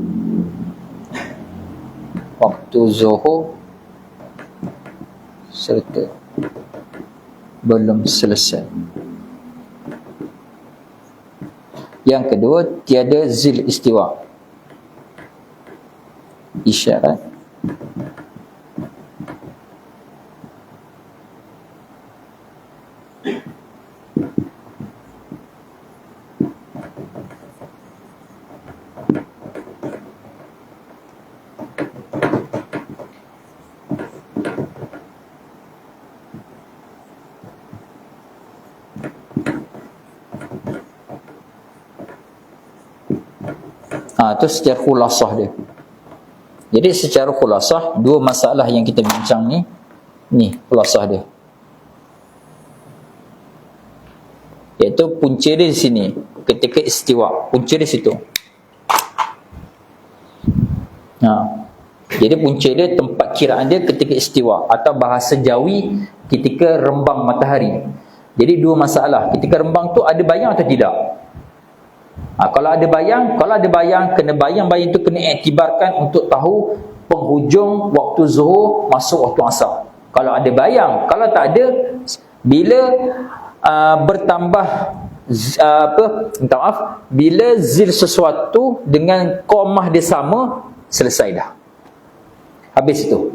waktu zuhur serta belum selesai. Yang kedua, tiada zil istiwa, isyarat itu secara khulasah dia. Jadi secara khulasah, dua masalah yang kita bincang ni khulasah dia. Iaitu punca dia di sini, ketika istiwa, punca di situ. Jadi punca dia, tempat kiraan dia ketika istiwa, atau bahasa Jawi ketika rembang matahari. Jadi dua masalah. Ketika rembang tu ada bayang atau tidak? Kalau ada bayang, kena bayang-bayang tu kena iktibarkan untuk tahu penghujung waktu zuhur masuk waktu asar. Kalau ada bayang, kalau tak ada, bila bertambah bila zil sesuatu dengan qamah dia sama, selesai dah. Habis itu.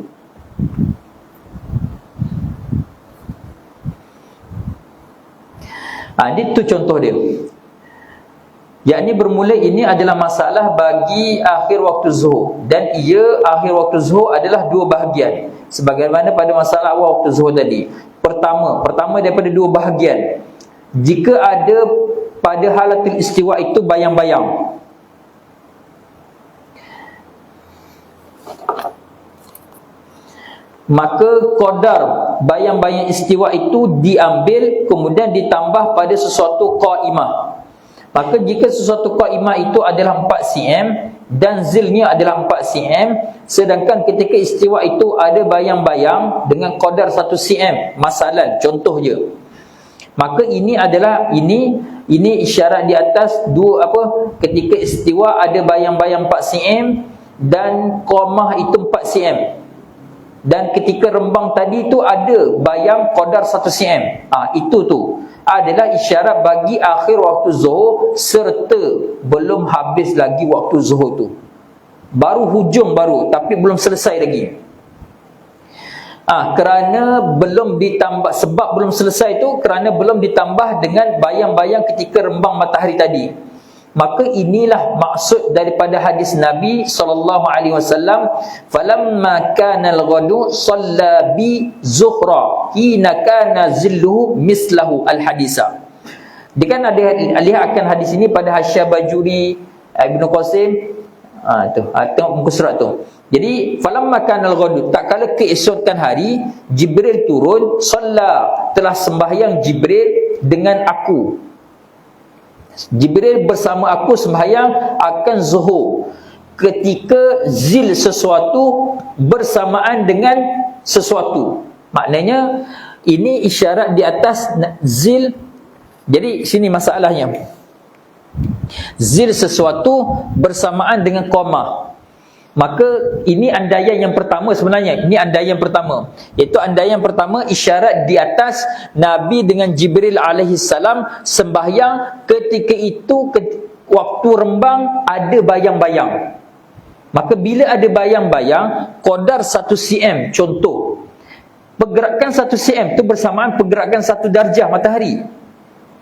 Itu contoh dia. Yakni bermula ini adalah masalah bagi akhir waktu zuhur, dan ia akhir waktu zuhur adalah dua bahagian sebagaimana pada masalah awal waktu zuhur tadi. Pertama daripada dua bahagian. Jika ada pada halatul istiwa itu bayang-bayang, maka qadar bayang-bayang istiwa itu diambil kemudian ditambah pada sesuatu qaimah. Maka jika sesuatu qaimah itu adalah 4 cm dan zilnya adalah 4 cm, sedangkan ketika istiwa itu ada bayang-bayang dengan qadar 1 cm, masalan contoh je, maka ini adalah ini isyarat di atas ketika istiwa ada bayang-bayang 4 cm dan qamah itu 4 cm, dan ketika rembang tadi tu ada bayang qadar 1 cm. Itu tu adalah isyarat bagi akhir waktu zuhur, serta belum habis lagi waktu zuhur tu. Baru hujung baru, tapi belum selesai lagi. Kerana belum ditambah, sebab belum selesai tu kerana belum ditambah dengan bayang-bayang ketika rembang matahari tadi. Maka inilah maksud daripada hadis Nabi SAW, falamma kana al-ghadu shalla bi zuhra hina kana zilluhu mislahu al-hadisa. Dia kan ada lihat akan hadis ini pada Hasyiah Bajuri Ibn Qasim. Tengok muka surat tu. Jadi falamma kana al-ghadu, tak kala keesokan hari Jibril turun, shalla, telah sembahyang Jibril dengan aku. Jibril bersama aku sembahyang akan zuhur ketika zil sesuatu bersamaan dengan sesuatu. Maknanya ini isyarat di atas zil. Jadi sini masalahnya, zil sesuatu bersamaan dengan qamah. Maka ini andaian yang pertama sebenarnya. Ini andaian pertama. Iaitu andaian pertama isyarat di atas Nabi dengan Jibril alaihissalam sembahyang ketika itu waktu rembang ada bayang-bayang. Maka bila ada bayang-bayang qadar 1 cm, contoh, pergerakan 1 cm itu bersamaan pergerakan 1 darjah matahari.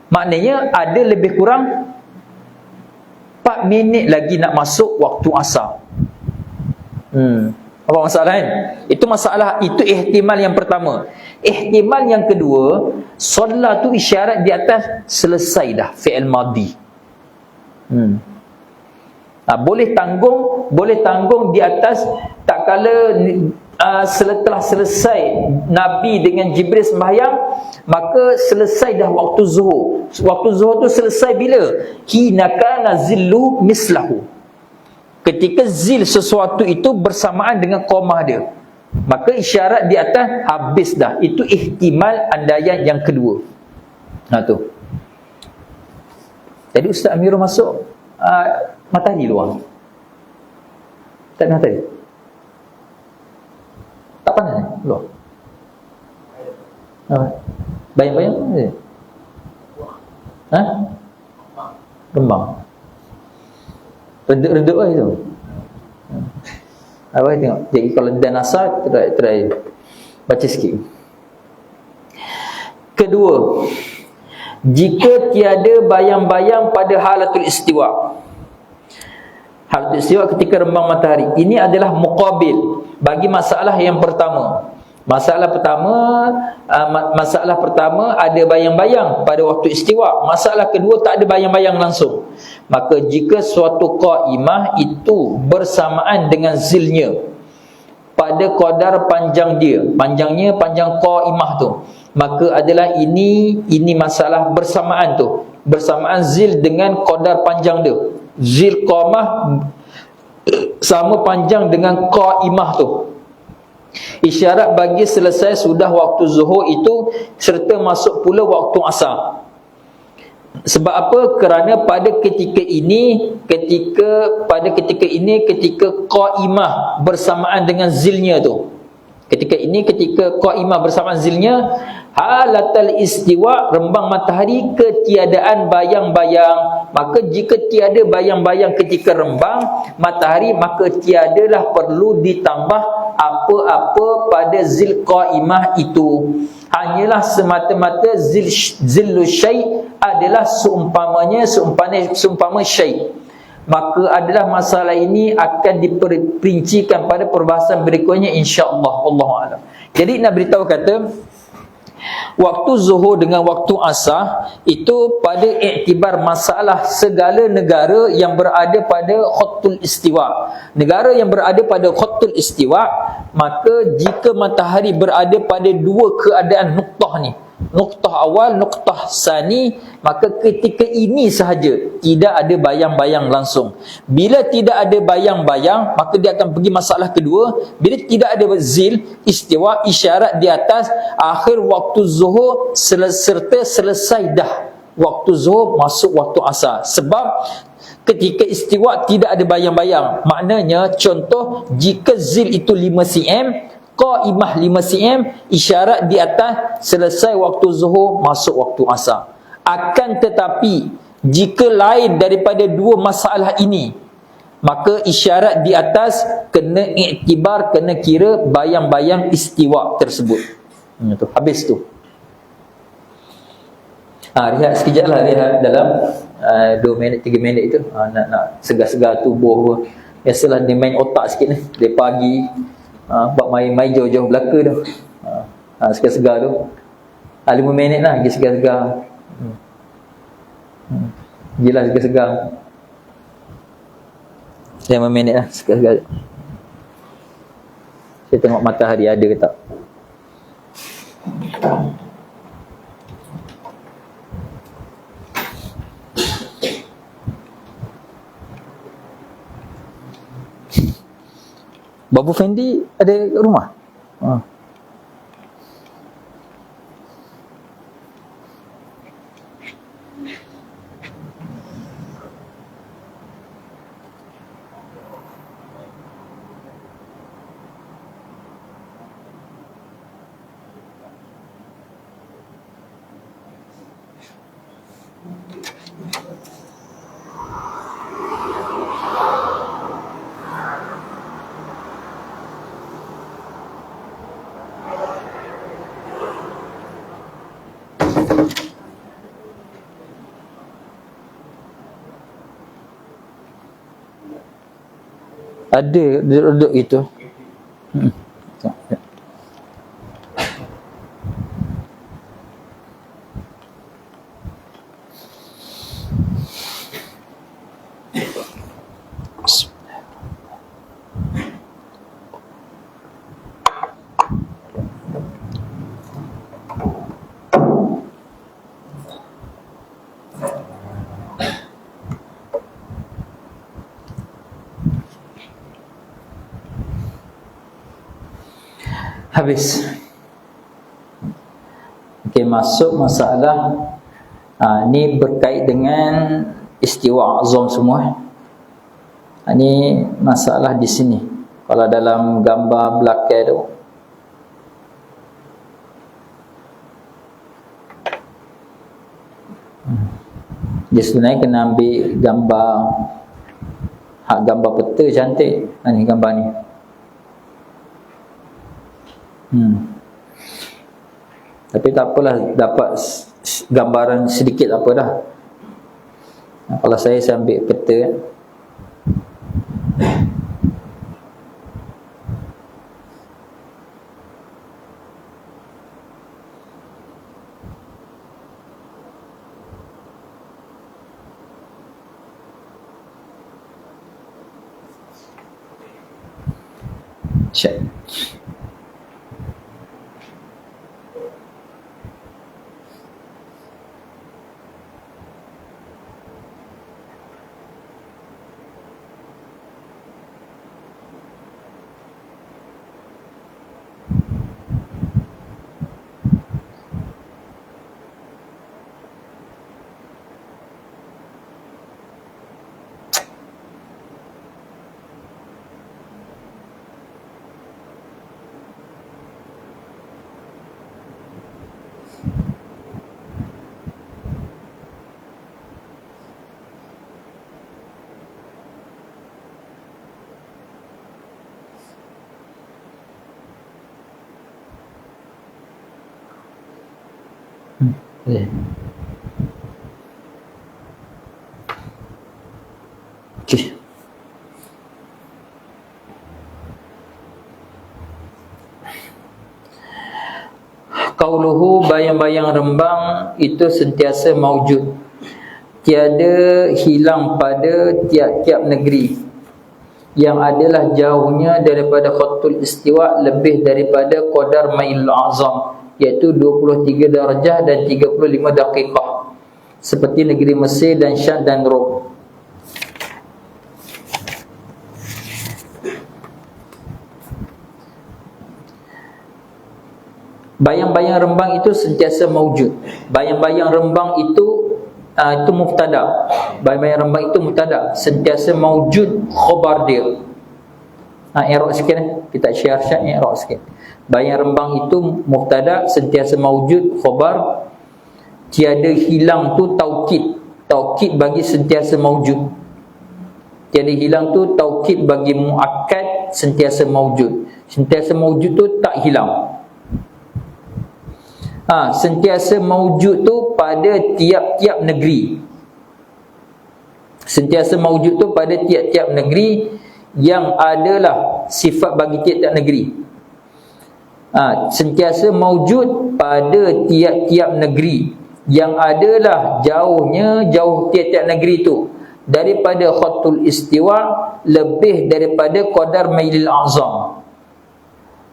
Maknanya ada lebih kurang 4 minit lagi nak masuk waktu asar. Apa masalah kan? Itu masalah, itu ihtimal yang pertama. Ihtimal yang kedua, solat tu isyarat di atas selesai dah, fi'il madhi. Boleh tanggung di atas tak kala setelah selesai Nabi dengan Jibril sembahyang, maka selesai dah waktu zuhur. Waktu zuhur tu selesai bila? Hina kana zillu mislahu, ketika zil sesuatu itu bersamaan dengan qamah dia, maka isyarat di atas habis dah. Itu ihtimal andaian yang kedua. Tu. Jadi Ustaz Amirul masuk matahari luar. Tak ada matahari. Tak panas luar. Bayang-bayang rembang. Reduk-reduk lah itu. Apa tengok. Jadi kalau dan asar, try baca sikit. Kedua, jika tiada bayang-bayang pada halatul istiwa. Halatul istiwa ketika rembang matahari. Ini adalah muqabil bagi masalah yang pertama. Masalah pertama ada bayang-bayang pada waktu istiwa. Masalah kedua tak ada bayang-bayang langsung. Maka jika suatu qaimah itu bersamaan dengan zilnya pada qadar panjang dia, panjang qaimah tu, maka adalah ini masalah bersamaan tu. Bersamaan zil dengan qadar panjang dia. Zil qamah sama panjang dengan qaimah tu. Isyarat bagi selesai sudah waktu zuhur itu serta masuk pula waktu asar. Sebab apa? Kerana pada ketika ini ketika qaimah bersamaan dengan zilnya tu. Ketika qaimah bersamaan zilnya, halatal istiwa, rembang matahari, ketiadaan bayang-bayang. Maka jika tiada bayang-bayang ketika rembang matahari, maka tiadalah perlu ditambah apa-apa pada zil qaimah itu. Hanyalah semata-mata zillu syai' adalah seumpama syai'. Maka adalah masalah ini akan diperincikan pada perbahasan berikutnya, insya-Allah. Wallahu a'lam. Jadi nak beritahu kata waktu zuhur dengan waktu asar itu pada iktibar masalah segala negara yang berada pada khatul istiwa. Negara yang berada pada khatul istiwa, maka jika matahari berada pada dua keadaan nuktah ni, nuktah awal, nuktah sani, maka ketika ini sahaja tidak ada bayang-bayang langsung. Bila tidak ada bayang-bayang, maka dia akan pergi masalah kedua. Bila tidak ada zil istiwa, isyarat di atas akhir waktu zuhur serta selesai dah waktu zuhur masuk waktu asar. Sebab ketika istiwa tidak ada bayang-bayang. Maknanya contoh, jika zil itu 5 cm, qaimah 5 cm, isyarat di atas selesai waktu zuhur masuk waktu asar. Akan tetapi jika lain daripada dua masalah ini, maka isyarat di atas kena iktibar, kena kira bayang-bayang istiwa tersebut. Habis tu. Rehat sekejap lah, rehat dalam 2 minit 3 minit itu. Nak segar-segar tubuh. Biasalah dia main otak sikit ni. Dia pagi buat main-main jauh-jauh belaka tu. Segar-segar tu. 5 minit lah pergi segar-segar. Gila segar-segar. 5 minit lah segar-segar. Saya tengok matahari ada ke tak. Babu Fendi ada kat rumah? Ada duduk gitu. Habis. Okey, masuk masalah ni berkait dengan istiwa azam semua. Ni masalah di sini. Kalau dalam gambar belakang tu, dia sebenarnya kena ambil gambar, gambar peta cantik. Ni gambar ni. Tapi tak apalah, dapat gambaran sedikit apa dah. Kalau saya ambil peta. Check. Boleh. Okey. Qauluhu, bayang-bayang rembang itu sentiasa maujud, tiada hilang pada tiap-tiap negeri, yang adalah jauhnya daripada khatul istiwa lebih daripada qadar mailul azam, iaitu 23 darjah dan 35 daqiqah, seperti negeri Mesir dan Syam dan Rom. Bayang-bayang rembang itu sentiasa maujud. Bayang-bayang rembang itu mubtada. Bayang-bayang rembang itu mubtada, sentiasa maujud, khabar dia. I'rab sikit kita share i'rab sikit. Bayang rembang itu mubtada, sentiasa maujud, khabar. Tiada hilang tu taukid. Taukid bagi sentiasa maujud. Tiada hilang tu taukid bagi muakkad, sentiasa maujud. Sentiasa maujud tu tak hilang. Sentiasa maujud tu pada tiap-tiap negeri. Sentiasa maujud tu pada tiap-tiap negeri, yang adalah sifat bagi tiap-tiap negeri. Sentiasa maujud pada tiap-tiap negeri, yang adalah jauh tiap-tiap negeri tu daripada khatul istiwa lebih daripada qadar mailil azam,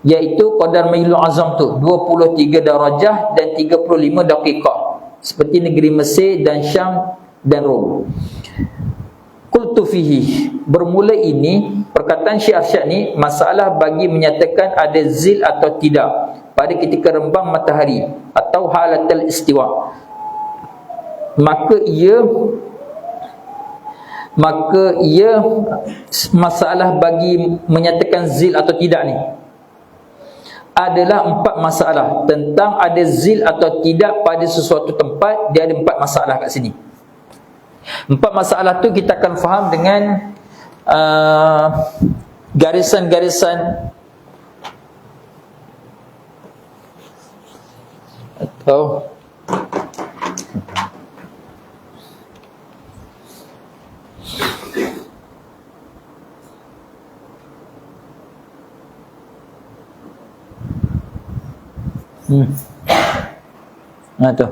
iaitu qadar mailul azam tu 23 darjah dan 35 daqiqah, seperti negeri Mesir dan Syam dan Rom. Qultu fihi, bermula ini perkataan Syekh Arsyad ni masalah bagi menyatakan ada zil atau tidak pada ketika rembang matahari atau halatul istiwa. Maka ia masalah bagi menyatakan zil atau tidak ni adalah 4 masalah. Tentang ada zil atau tidak pada sesuatu tempat, dia ada 4 masalah kat sini. 4 masalah tu kita akan faham dengan garisan-garisan atau tu.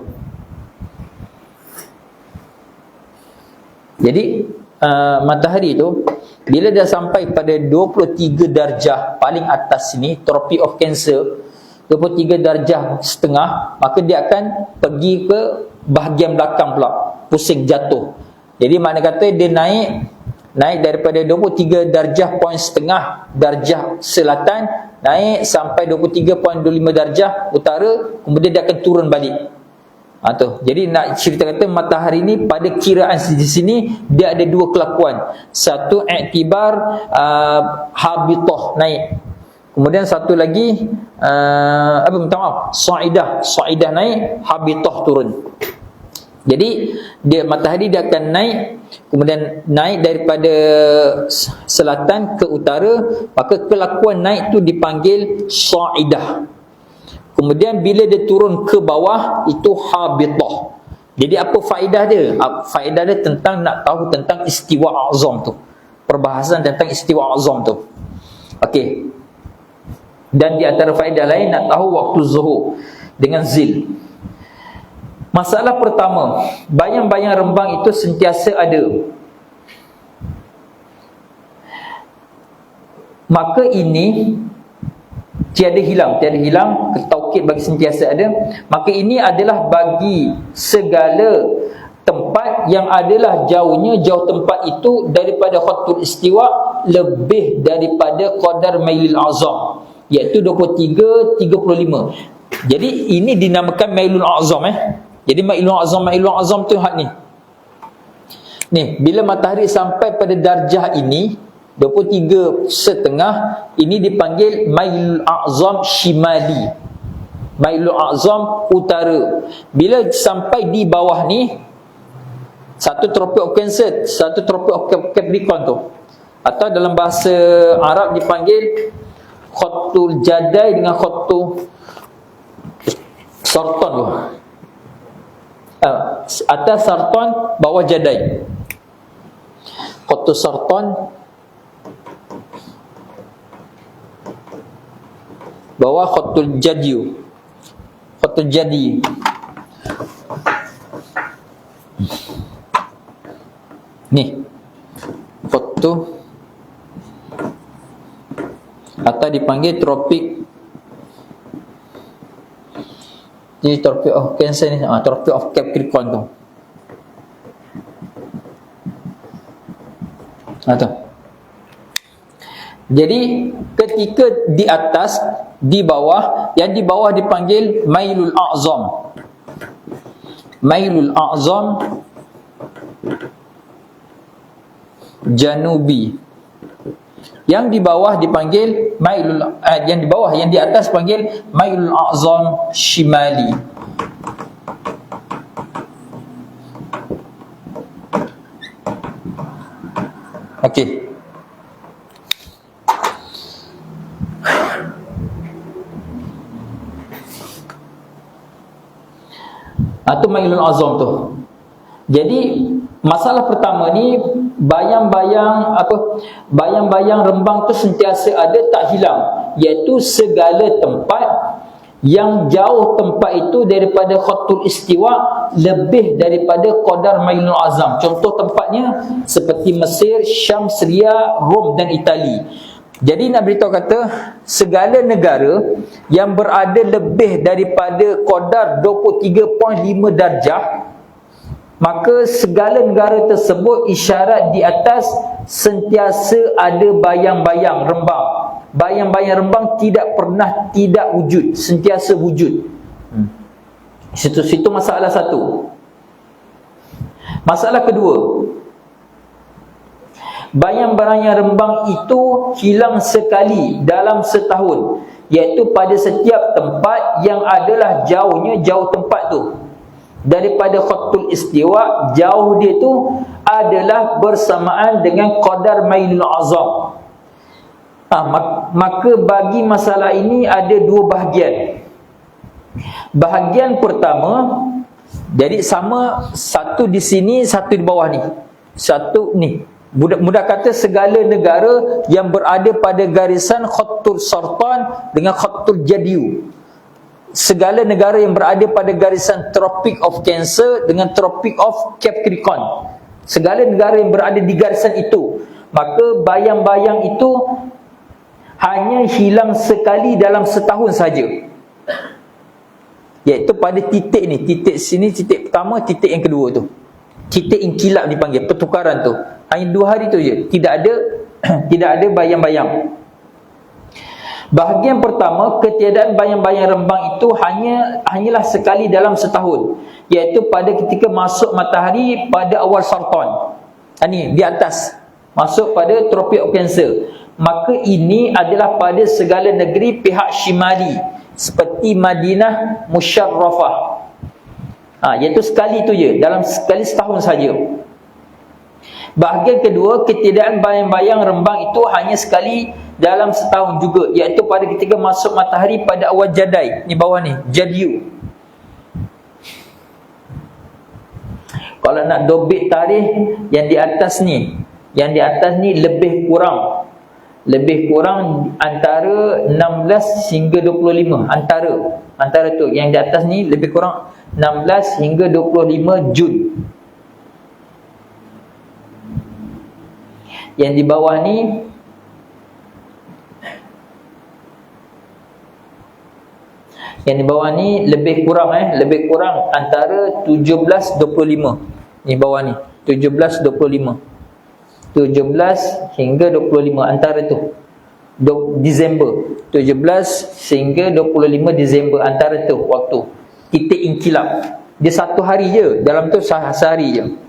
Jadi matahari tu bila dah sampai pada 23 darjah paling atas sini, Tropic of Cancer, 23 darjah setengah, maka dia akan pergi ke bahagian belakang pula, pusing, jatuh. Jadi makna kata dia naik daripada 23 darjah poin setengah darjah selatan, naik sampai 23.25 darjah utara, kemudian dia akan turun balik. Jadi nak cerita kata matahari ni pada kiraan di sini dia ada 2 kelakuan. Satu iktibar habitah, naik. Kemudian satu lagi saidah naik, habitah turun. Jadi matahari dia akan naik, kemudian naik daripada selatan ke utara, maka kelakuan naik tu dipanggil saidah. Kemudian bila dia turun ke bawah, itu habitah. Jadi apa faedah dia? Faedah dia tentang nak tahu tentang istiwa azam tu, perbahasan tentang istiwa azam tu. Okey. Dan di antara faedah lain nak tahu waktu zuhur dengan zil. Masalah pertama, bayang-bayang rembang itu sentiasa ada. Maka ini tiada hilang, taukid bagi sentiasa ada. Maka ini adalah bagi segala tempat yang adalah jauh tempat itu daripada khatul istiwa lebih daripada qadar mailil azam, iaitu 23, 35. Jadi ini dinamakan mailul azam. Jadi mailul azam tu hak ni. Ni bila matahari sampai pada darjah ini 23 setengah, ini dipanggil mailul azam shimali, mailul azam utara. Bila sampai di bawah ni, satu tropic of Cancer, satu tropic of Capricorn tu, atau dalam bahasa Arab dipanggil khatul jadai dengan khatul sartan tu. Atas sarton, bawah jadai. Khatul sarton, bawah khatul jadiu. Khatul jadi. Ni khatul atau dipanggil tropik. Jadi Tropic of Cancer ni, Tropic of Capricorn tu. Tu. Jadi ketika di atas, di bawah, yang di bawah dipanggil Mailul A'zam. Mailul A'zam Janubi. Yang di bawah dipanggil Mailul, yang di bawah, yang di atas panggil Mailul A'zam Shimali. Okey. Itu Mailul A'zam tu. Jadi masalah pertama ni, bayang-bayang rembang tu sentiasa ada, tak hilang, iaitu segala tempat yang jauh tempat itu daripada khatul istiwa lebih daripada qadar Mailul A'zam. Contoh tempatnya seperti Mesir, Syam, Syria, Rom dan Itali. Jadi nak beritahu kata, segala negara yang berada lebih daripada qadar 23.5 darjah, maka segala negara tersebut isyarat di atas sentiasa ada bayang-bayang rembang. Bayang-bayang rembang tidak pernah tidak wujud, sentiasa wujud. Situ masalah satu. Masalah kedua, bayang-bayang rembang itu hilang sekali dalam setahun, iaitu pada setiap tempat yang adalah jauh tempat tu daripada khatul istiwa, jauh dia tu adalah bersamaan dengan qadar Mailul A'zam. Maka bagi masalah ini ada dua bahagian. Bahagian pertama, jadi sama, satu di sini, satu di bawah ni. Satu ni, mudah kata segala negara yang berada pada garisan khatul sartan dengan khatul jadiu. Segala negara yang berada pada garisan Tropic of Cancer dengan Tropic of Capricorn, segala negara yang berada di garisan itu, maka bayang-bayang itu hanya hilang sekali dalam setahun saja, iaitu pada titik ni, titik sini, titik pertama, titik yang kedua tu, titik inkilab dipanggil, pertukaran tu. Hanya 2 hari tu je, tidak ada bayang-bayang. Bahagian pertama, ketiadaan bayang-bayang rembang itu hanyalah sekali dalam setahun, iaitu pada ketika masuk matahari pada awal sartan. Ni di atas, masuk pada Tropic of Cancer. Maka ini adalah pada segala negeri pihak Shimali, seperti Madinah Musyarrafah. Iaitu sekali tu je, dalam sekali setahun saja. Bahagian kedua, ketiadaan bayang-bayang rembang itu hanya sekali dalam setahun juga, iaitu pada ketika masuk matahari pada awal jadai. Ni bawah ni, jadiu. Kalau nak dobit tarikh, yang di atas ni lebih kurang antara 16 hingga 25, antara tu, yang di atas ni lebih kurang 16 hingga 25 Jun. Yang di bawah ni lebih kurang antara 17-25. Ni bawah ni 17-25, 17 hingga 25, antara tu Disember, 17 hingga 25 Disember, antara tu waktu titik inkilab. Dia satu hari je, dalam tu sehari je.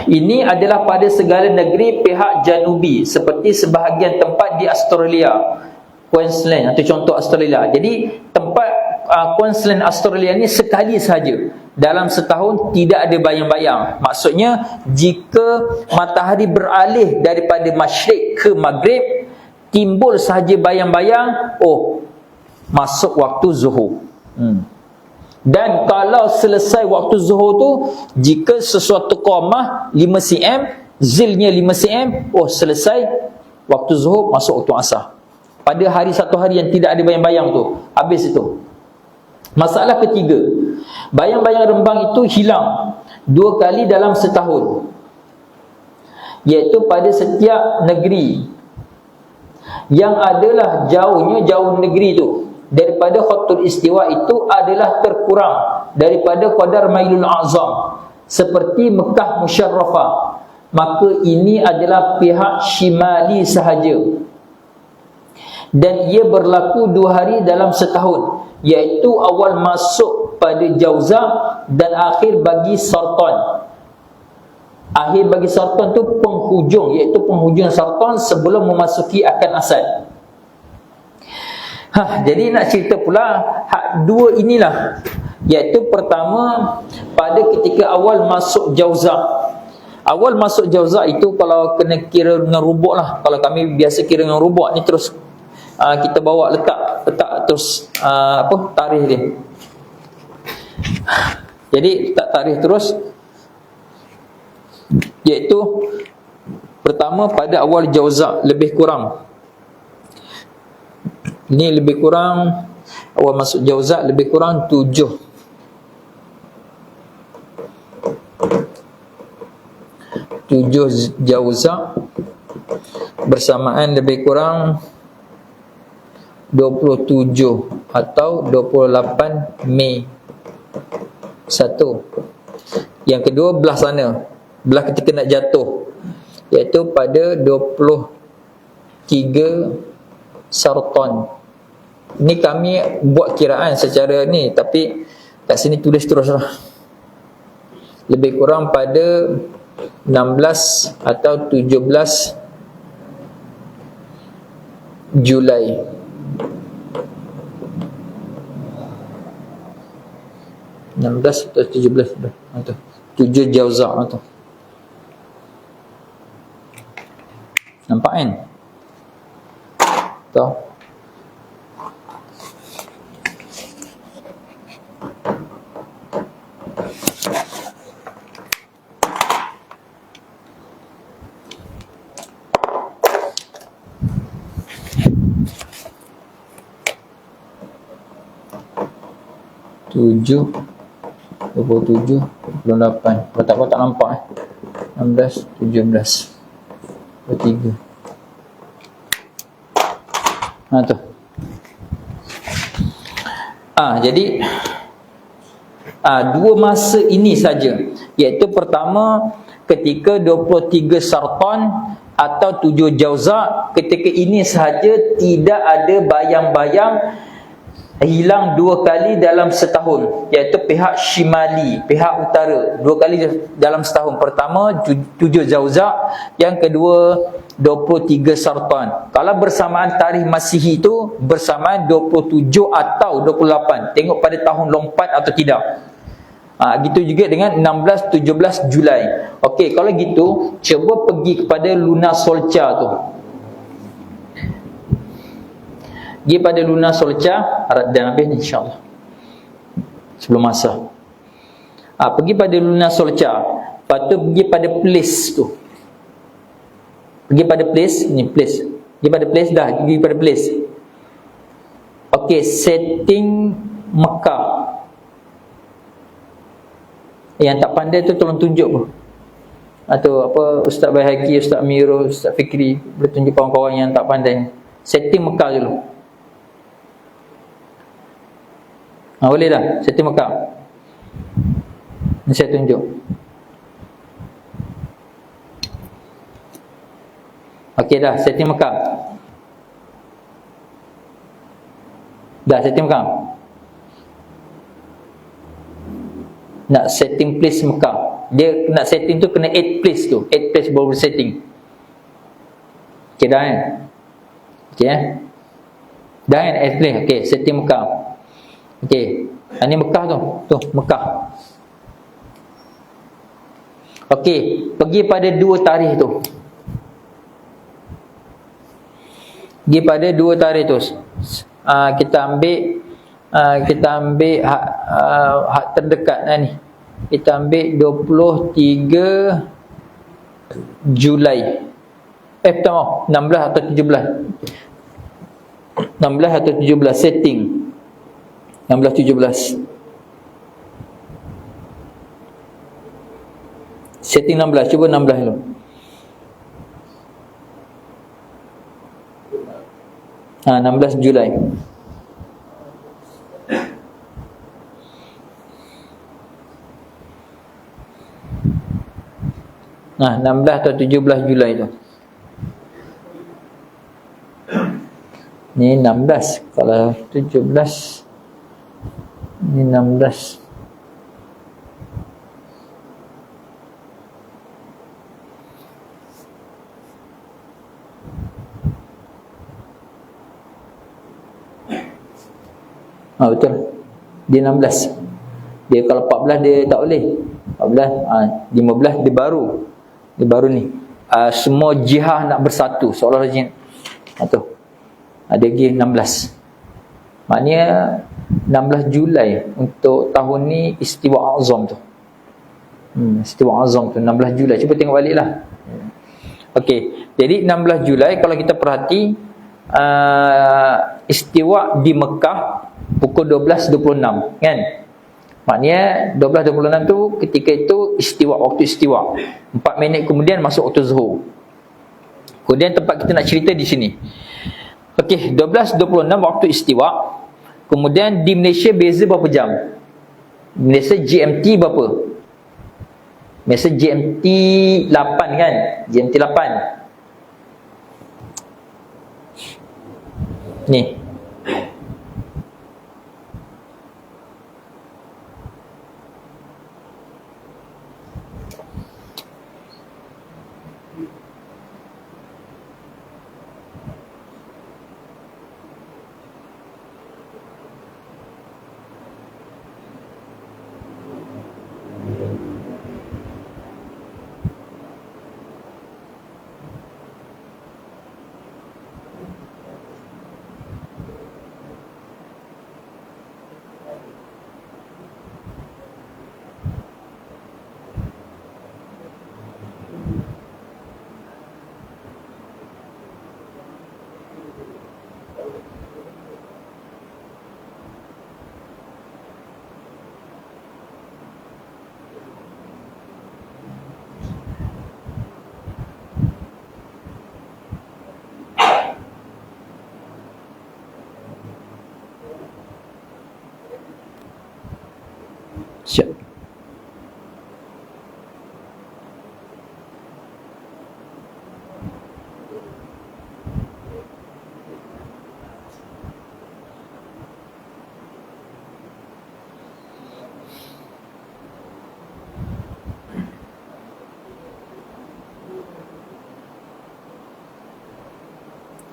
Ini adalah pada segala negeri pihak Janubi, seperti sebahagian tempat di Australia, Queensland, atau contoh Australia. Jadi tempat Queensland Australia ni sekali saja dalam setahun, tidak ada bayang-bayang. Maksudnya jika matahari beralih daripada masyrik ke maghrib, timbul sahaja bayang-bayang, masuk waktu zuhur. Dan kalau selesai waktu zuhur tu, jika sesuatu qamah 5 cm, zilnya 5 cm, oh selesai waktu zuhur, masuk waktu asar. Pada hari satu hari yang tidak ada bayang-bayang tu, habis itu. Masalah ketiga, bayang-bayang rembang itu hilang 2 kali dalam setahun, iaitu pada setiap negeri yang adalah jauh negeri tu daripada khatul istiwa itu adalah terkurang daripada qadar mailul azam, seperti Mekah Musyarrafah, maka ini adalah pihak Shimali sahaja, dan ia berlaku 2 hari dalam setahun, iaitu awal masuk pada Jauza dan akhir bagi Sartan. Akhir bagi Sartan tu penghujung, iaitu penghujung Sartan sebelum memasuki akan Asad. Jadi nak cerita pula dua inilah, iaitu pertama pada ketika awal masuk Jauza. Awal masuk Jauza itu kalau kena kira dengan rubuk lah. Kalau kami biasa kira dengan rubuk ni, terus kita bawa letak terus tarikh dia. Jadi letak tarikh terus, iaitu pertama pada awal Jauza lebih kurang. Ini lebih kurang awal masuk Jauza lebih kurang 7 Jauza bersamaan lebih kurang 27 atau 28 Mei 1. Yang kedua belah sana, belah ketika nak jatuh, iaitu pada 23 Sartan. Ini kami buat kiraan secara ni, tapi kat sini tulis teruslah. Lebih kurang pada 16 atau 17 Julai. (16 atau 17) dah. 7 Jauza tu. Nampak kan? Tahu? Tujuh 27, 28. Kalau tak nampak 16, 17, 23. Tu. Jadi dua masa ini saja, iaitu pertama ketika 23 Sartan atau 7 Jauza. Ketika ini sahaja tidak ada bayang-bayang hilang 2 kali dalam setahun, iaitu pihak Shimali, pihak utara, 2 kali dalam setahun. Pertama 7 Jauza, yang kedua 23 Sartan. Kalau bersamaan tarikh Masihi itu bersamaan 27 atau 28, tengok pada tahun lompat atau tidak. Gitu juga dengan 16-17 Julai. Okey, kalau gitu cuba pergi kepada Lunar Solca tu. Pergi pada Lunar Solca, dan habis insya-Allah sebelum masa. Pergi pada Lunar Solca, lepas tu pergi pada place tu. Pergi pada place, ni place. Pergi pada place dah, pergi pada place. Okey, setting Mekah. Yang tak pandai tu tolong tunjuk pun. Atau Ustaz Baihaqi, Ustaz Amirul, Ustaz Fikri boleh tunjuk kawan-kawan yang tak pandai. Setting Mekah dulu. Boleh dah, setting Mekah. Ini saya tunjuk. Okey dah, setting Mekah. Dah setting Mekah. Nak setting place Mekah. Dia nak setting tu kena 8 place tu. 8 place baru setting. Okey dah kan? Okey dah kan? 8 place. Okey, setting Mekah. Okey, ini Mekah tu. Tu, Mekah. Okey, pergi pada 2 tarikh tu. Pergi pada 2 tarikh tu. Kita ambil Kita ambil hak terdekat ni. Kita ambil 23 Julai. Pertama 16 atau 17. 16 atau 17 setting. 16 17. Setting 16, cuba 16 dulu. 16 Julai. Nah, 16 atau 17 Julai tu. Ni 16. Kalau 17, ni 16. Betul. Dia 16. Dia kalau 14 dia tak boleh. 14, 15 dia baru. Dia baru ni. Semua jihad nak bersatu seolah-olah tu. Ada lagi 16. Maknanya 16 Julai untuk tahun ni Istiwa Azam tu. Istiwa Azam tu 16 Julai. Cuba tengok baliklah. Okey. Jadi 16 Julai kalau kita perhati istiwa di Mekah pukul 12.26 kan. Maknanya 12.26 tu ketika itu istiwa, waktu istiwa. 4 minit kemudian masuk waktu zuhur. Kemudian tempat kita nak cerita di sini. Okey, 12.26 waktu istiwa. Kemudian di Malaysia beza berapa jam? Malaysia GMT berapa? Malaysia GMT 8 kan? GMT 8. Ni. Siap.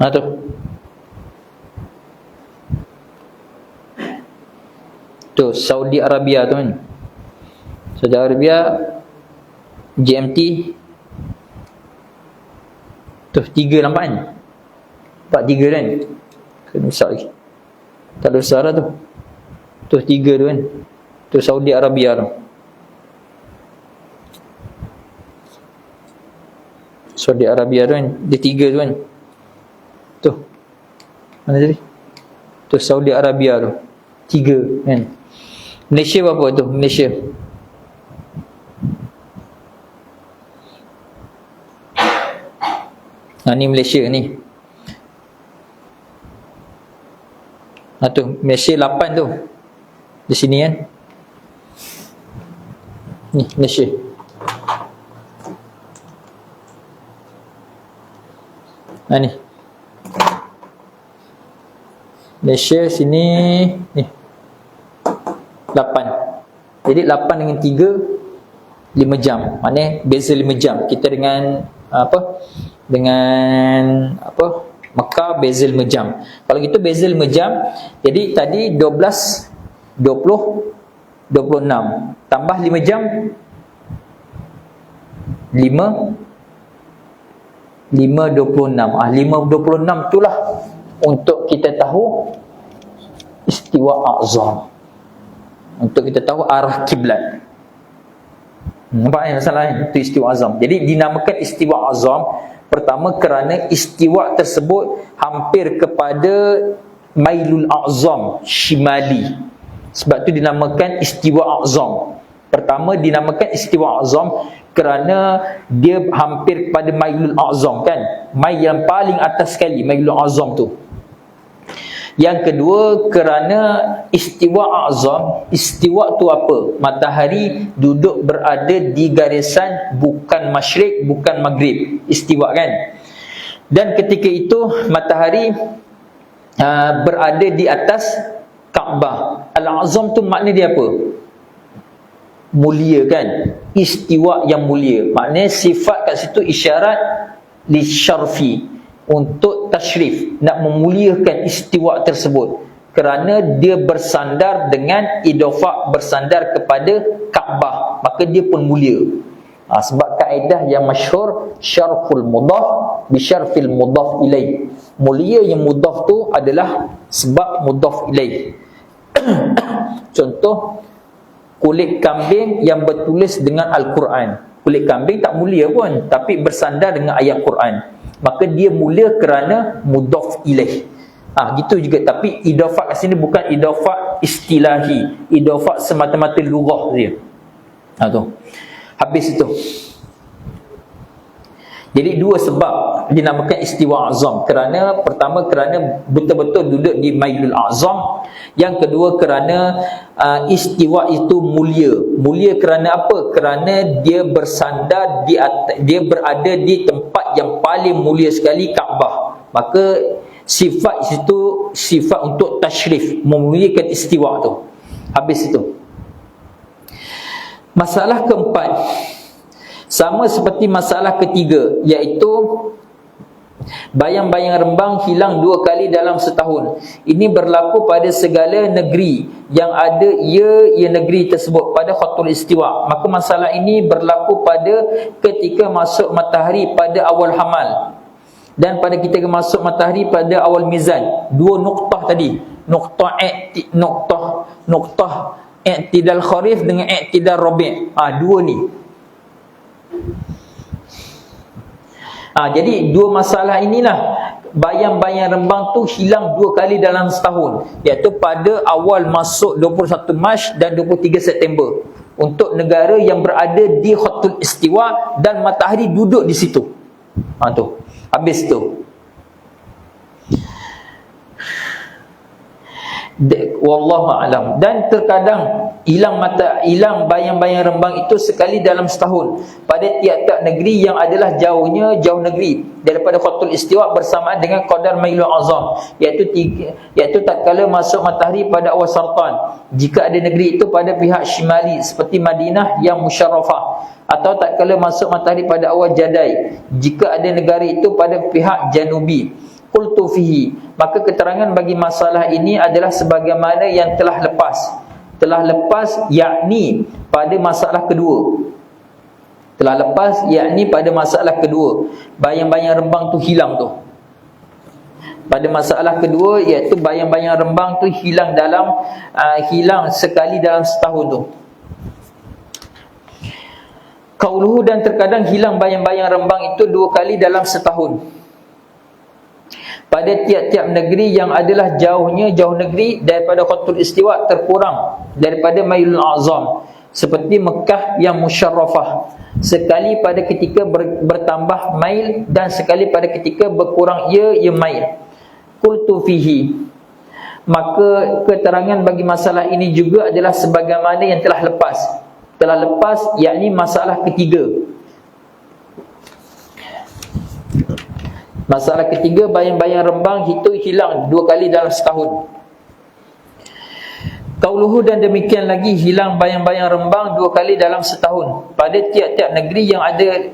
Tu. Tu Saudi Arabia tu kan. Saudi Arabia GMT tu 3 nampak kan? 43 kan? Kena besar lagi. Tak ada besar lah tu. Tu 3 tu kan. Tu Saudi Arabia tu. Saudi Arabia tu kan. Dia 3 tu kan. Tu. Mana tadi? Tu Saudi Arabia tu. 3 kan. Malaysia berapa tu? Malaysia. Ni Malaysia ni. Tu Malaysia 8 tu. Di sini kan. Ni Malaysia. Ni. Malaysia sini ni 8. Jadi 8 dengan 3 5 jam. Maknanya beza 5 jam. Kita dengan dengan Mekah beza 5 jam. Kalau gitu beza 5 jam. Jadi tadi 12 20 26 tambah 5 jam 5 5.26. 5.26 itulah untuk kita tahu istiwa a'zam. Untuk kita tahu arah kiblat. Nampak masalah itu istiwa azam. Jadi dinamakan istiwa azam pertama kerana istiwa tersebut hampir kepada mailul a'zam shimali. Sebab tu dinamakan istiwa azam. Pertama dinamakan istiwa azam kerana dia hampir kepada mailul a'zam kan. Mail yang paling atas sekali, mailul a'zam tu. Yang kedua kerana istiwa azam, istiwa tu apa? Matahari duduk berada di garisan bukan masyrik, bukan maghrib. Istiwa kan? Dan ketika itu matahari berada di atas Kaabah. Al-azam tu makna dia apa? Mulia kan? Istiwa yang mulia. Maknanya sifat kat situ isyarat li syarfi, untuk tashrif, nak memuliakan istiwa tersebut kerana dia bersandar dengan idafah, bersandar kepada Kaabah, maka dia pun mulia. Sebab kaedah yang masyhur syarful mudhaf bi syarfil mudhaf ilaih. Mulia yang mudhaf tu adalah sebab mudhaf ilaih. Contoh, kulit kambing yang bertulis dengan Al-Quran. Kulit kambing tak mulia pun, tapi bersandar dengan ayat Quran, maka dia mulia kerana mudhaf ilaih. Gitu juga. Tapi idafah kat sini bukan idafah istilahi, idafah semata-mata lughah dia. Tu. Habis itu. Jadi dua sebab dinamakan istiwa azam. Kerana pertama kerana betul-betul duduk di mailul azam. Yang kedua kerana istiwa itu mulia. Mulia kerana apa? Kerana dia bersandar di atas, dia berada di tempat yang paling mulia sekali, Kaabah. Maka sifat itu sifat untuk tashrif, memuliakan istiwa tu. Habis itu. Masalah keempat, sama seperti masalah ketiga, iaitu bayang-bayang rembang hilang 2 kali dalam setahun. Ini berlaku pada segala negeri yang ada ia negeri tersebut pada khatul istiwa. Maka masalah ini berlaku pada ketika masuk matahari pada awal hamal, dan pada ketika masuk matahari pada awal mizan. Dua nuktah tadi, nuktah i'tidal kharif dengan i'tidal rabi'. Dua ni. Jadi dua masalah inilah bayang-bayang rembang tu hilang 2 kali dalam setahun, iaitu pada awal masuk 21 Mac dan 23 September untuk negara yang berada di khatul istiwa dan matahari duduk di situ. Tu. Habis tu. Wallahu a'lam. Dan terkadang hilang bayang-bayang rembang itu sekali dalam setahun pada tiap-tiap negeri yang adalah jauh negeri daripada khatul istiwa bersamaan dengan qadar mailul azam, iaitu tatkala masuk matahari pada awal Sartan, jika ada negeri itu pada pihak shimali seperti Madinah yang musyarrafah, atau tatkala masuk matahari pada awal Jadai, jika ada negara itu pada pihak janubi. Qultu fihi, maka keterangan bagi masalah ini adalah sebagaimana yang telah lepas, yakni pada masalah kedua. Bayang-bayang rembang tu hilang tu. Pada masalah kedua, iaitu bayang-bayang rembang tu hilang sekali dalam setahun tu. Qauluhu, dan terkadang hilang bayang-bayang rembang itu 2 kali dalam setahun pada tiap-tiap negeri yang adalah jauh negeri daripada khatul istiwa terkurang daripada mailul azam, seperti Mekah yang musyarrafah, sekali pada ketika bertambah mail dan sekali pada ketika berkurang ia mail. Qultu fihi, maka keterangan bagi masalah ini juga adalah sebagaimana yang telah lepas, yakni masalah ketiga. Masalah ketiga, bayang-bayang rembang itu hilang 2 kali dalam setahun. Qauluhu, dan demikian lagi hilang bayang-bayang rembang 2 kali dalam setahun pada tiap-tiap negeri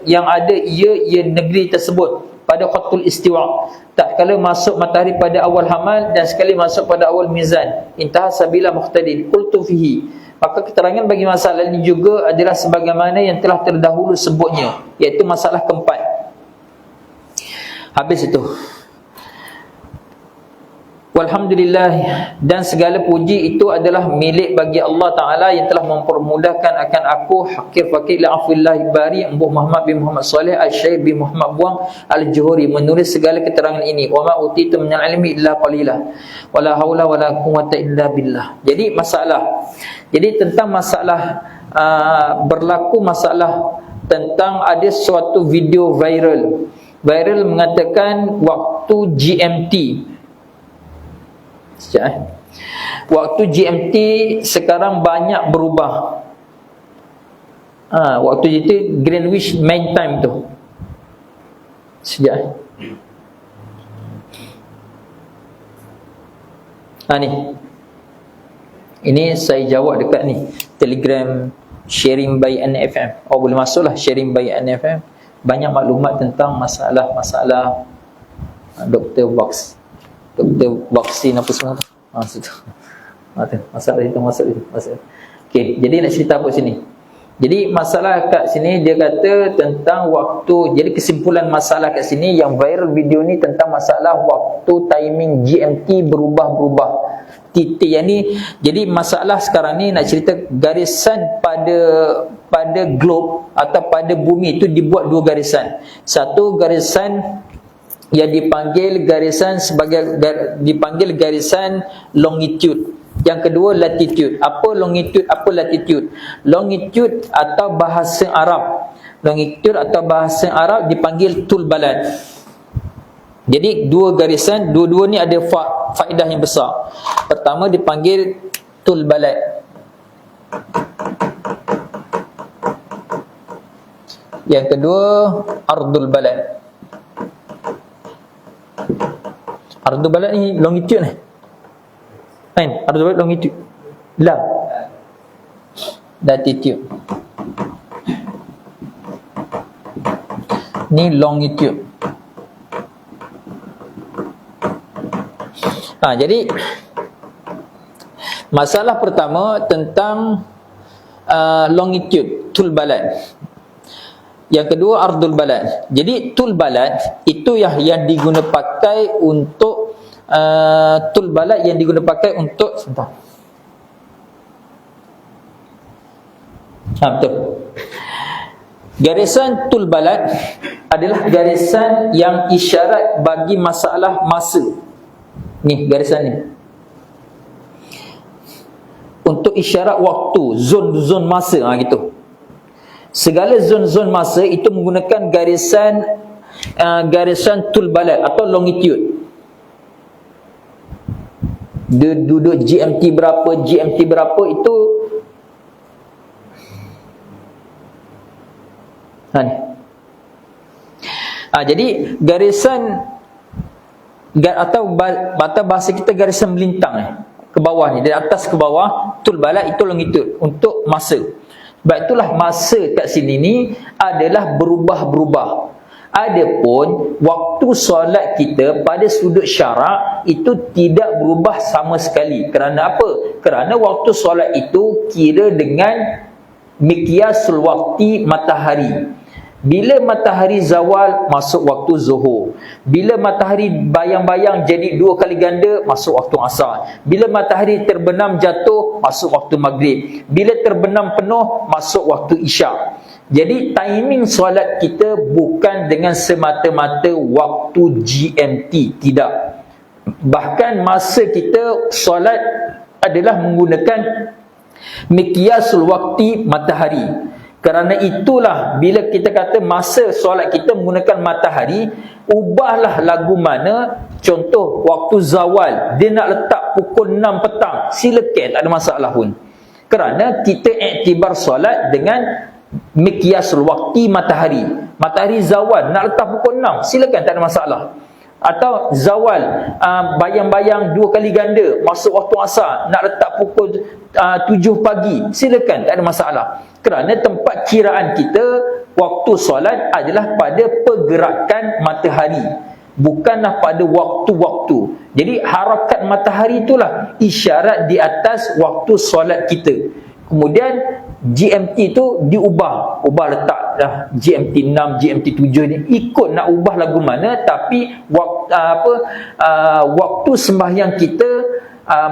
yang ada ia negeri tersebut pada khatul istiwa, tatkala masuk matahari pada awal hamal dan sekali masuk pada awal mizan. Intaha sabila muhtadin. Qultu fihi, maka keterangan bagi masalah ini juga adalah sebagaimana yang telah terdahulu sebutnya, iaitu masalah keempat. Habis itu. Walhamdulillah, dan segala puji itu adalah milik bagi Allah Ta'ala yang telah mempermudahkan akan aku Hakir Fakir La'afillah Bari Embuh Muhammad bin Muhammad Saleh Al-Syair bin Muhammad Buang Al-Juhuri menulis segala keterangan ini. Wa ma utitu minal ilmi illa qalilah wala haula wala quwwata illa billah. Jadi tentang masalah berlaku masalah tentang ada suatu video viral mengatakan waktu GMT. Waktu GMT sekarang banyak berubah. Waktu itu Greenwich Mean Time tu. Sekejap. Ni. Ini saya jawab dekat ni Telegram Sharing by NFM. Boleh masuklah Sharing by NFM. Banyak maklumat tentang masalah Dr. vaksin apa semua tu. Situ. Masalah itu masuk. Okey, jadi nak cerita apa sini? Jadi masalah kat sini dia kata tentang waktu. Jadi kesimpulan masalah kat sini yang viral video ni tentang masalah waktu timing GMT berubah-ubah. Titik yang ni. Jadi masalah sekarang ni nak cerita garisan pada globe atau pada bumi itu dibuat dua garisan. Satu garisan yang dipanggil garisan longitude. Yang kedua latitude. Apa longitude, apa latitude? Longitude atau bahasa Arab. Longitude atau bahasa Arab dipanggil tul balad. Jadi dua garisan, dua-dua ni ada faedah yang besar. Pertama dipanggil tul balad. Yang kedua ardul balad. Ardul balad ni longitude ni. Kan? Ardul balad longitude. Latitude. Ni longitude. Jadi masalah pertama tentang longitude, tul balad. Yang kedua ardul balad. Jadi tul balad itu yang diguna pakai untuk tul balad yang diguna pakai untuk sebentar. Betul. Garisan tul balad adalah garisan yang isyarat bagi masalah masa. Ni garisan ni. Untuk isyarat waktu, zon-zon masa gitu. Segala zon-zon masa itu menggunakan garisan tul balad atau longitude. Dia duduk GMT berapa itu jadi garisan atau bahasa kita garisan melintang ke bawah ni, dari atas ke bawah, tul balad itu longitude untuk masa. Sebab itulah masa kat sini ni adalah berubah-berubah. Adapun waktu solat kita pada sudut syarak itu tidak berubah sama sekali. Kerana apa? Kerana waktu solat itu kira dengan miqyasul waqti matahari. Bila matahari zawal, masuk waktu zuhur. Bila matahari bayang-bayang jadi dua kali ganda, masuk waktu asar. Bila matahari terbenam jatuh, masuk waktu maghrib. Bila terbenam penuh, masuk waktu isyak. Jadi timing solat kita bukan dengan semata-mata waktu GMT. Tidak. Bahkan masa kita solat adalah menggunakan miqyasul waqti matahari. Kerana itulah bila kita kata masa solat kita menggunakan matahari, ubahlah lagu mana. Contoh waktu zawal, dia nak letak pukul 6 petang, silakan, tak ada masalah pun. Kerana kita iktibar solat dengan miqyasul waqti matahari. Matahari zawal nak letak pukul 6, silakan, tak ada masalah. Atau zawal bayang-bayang dua kali ganda, masuk waktu asar, nak letak pukul 7 pagi, silakan, tak ada masalah. Kerana tempat kiraan kita waktu solat adalah pada pergerakan matahari, bukanlah pada waktu-waktu. Jadi harakat matahari itulah isyarat di atas waktu solat kita. Kemudian GMT tu diubah, letak dah GMT 6, GMT 7 ni, ikut nak ubah lagu mana, tapi waktu sembahyang kita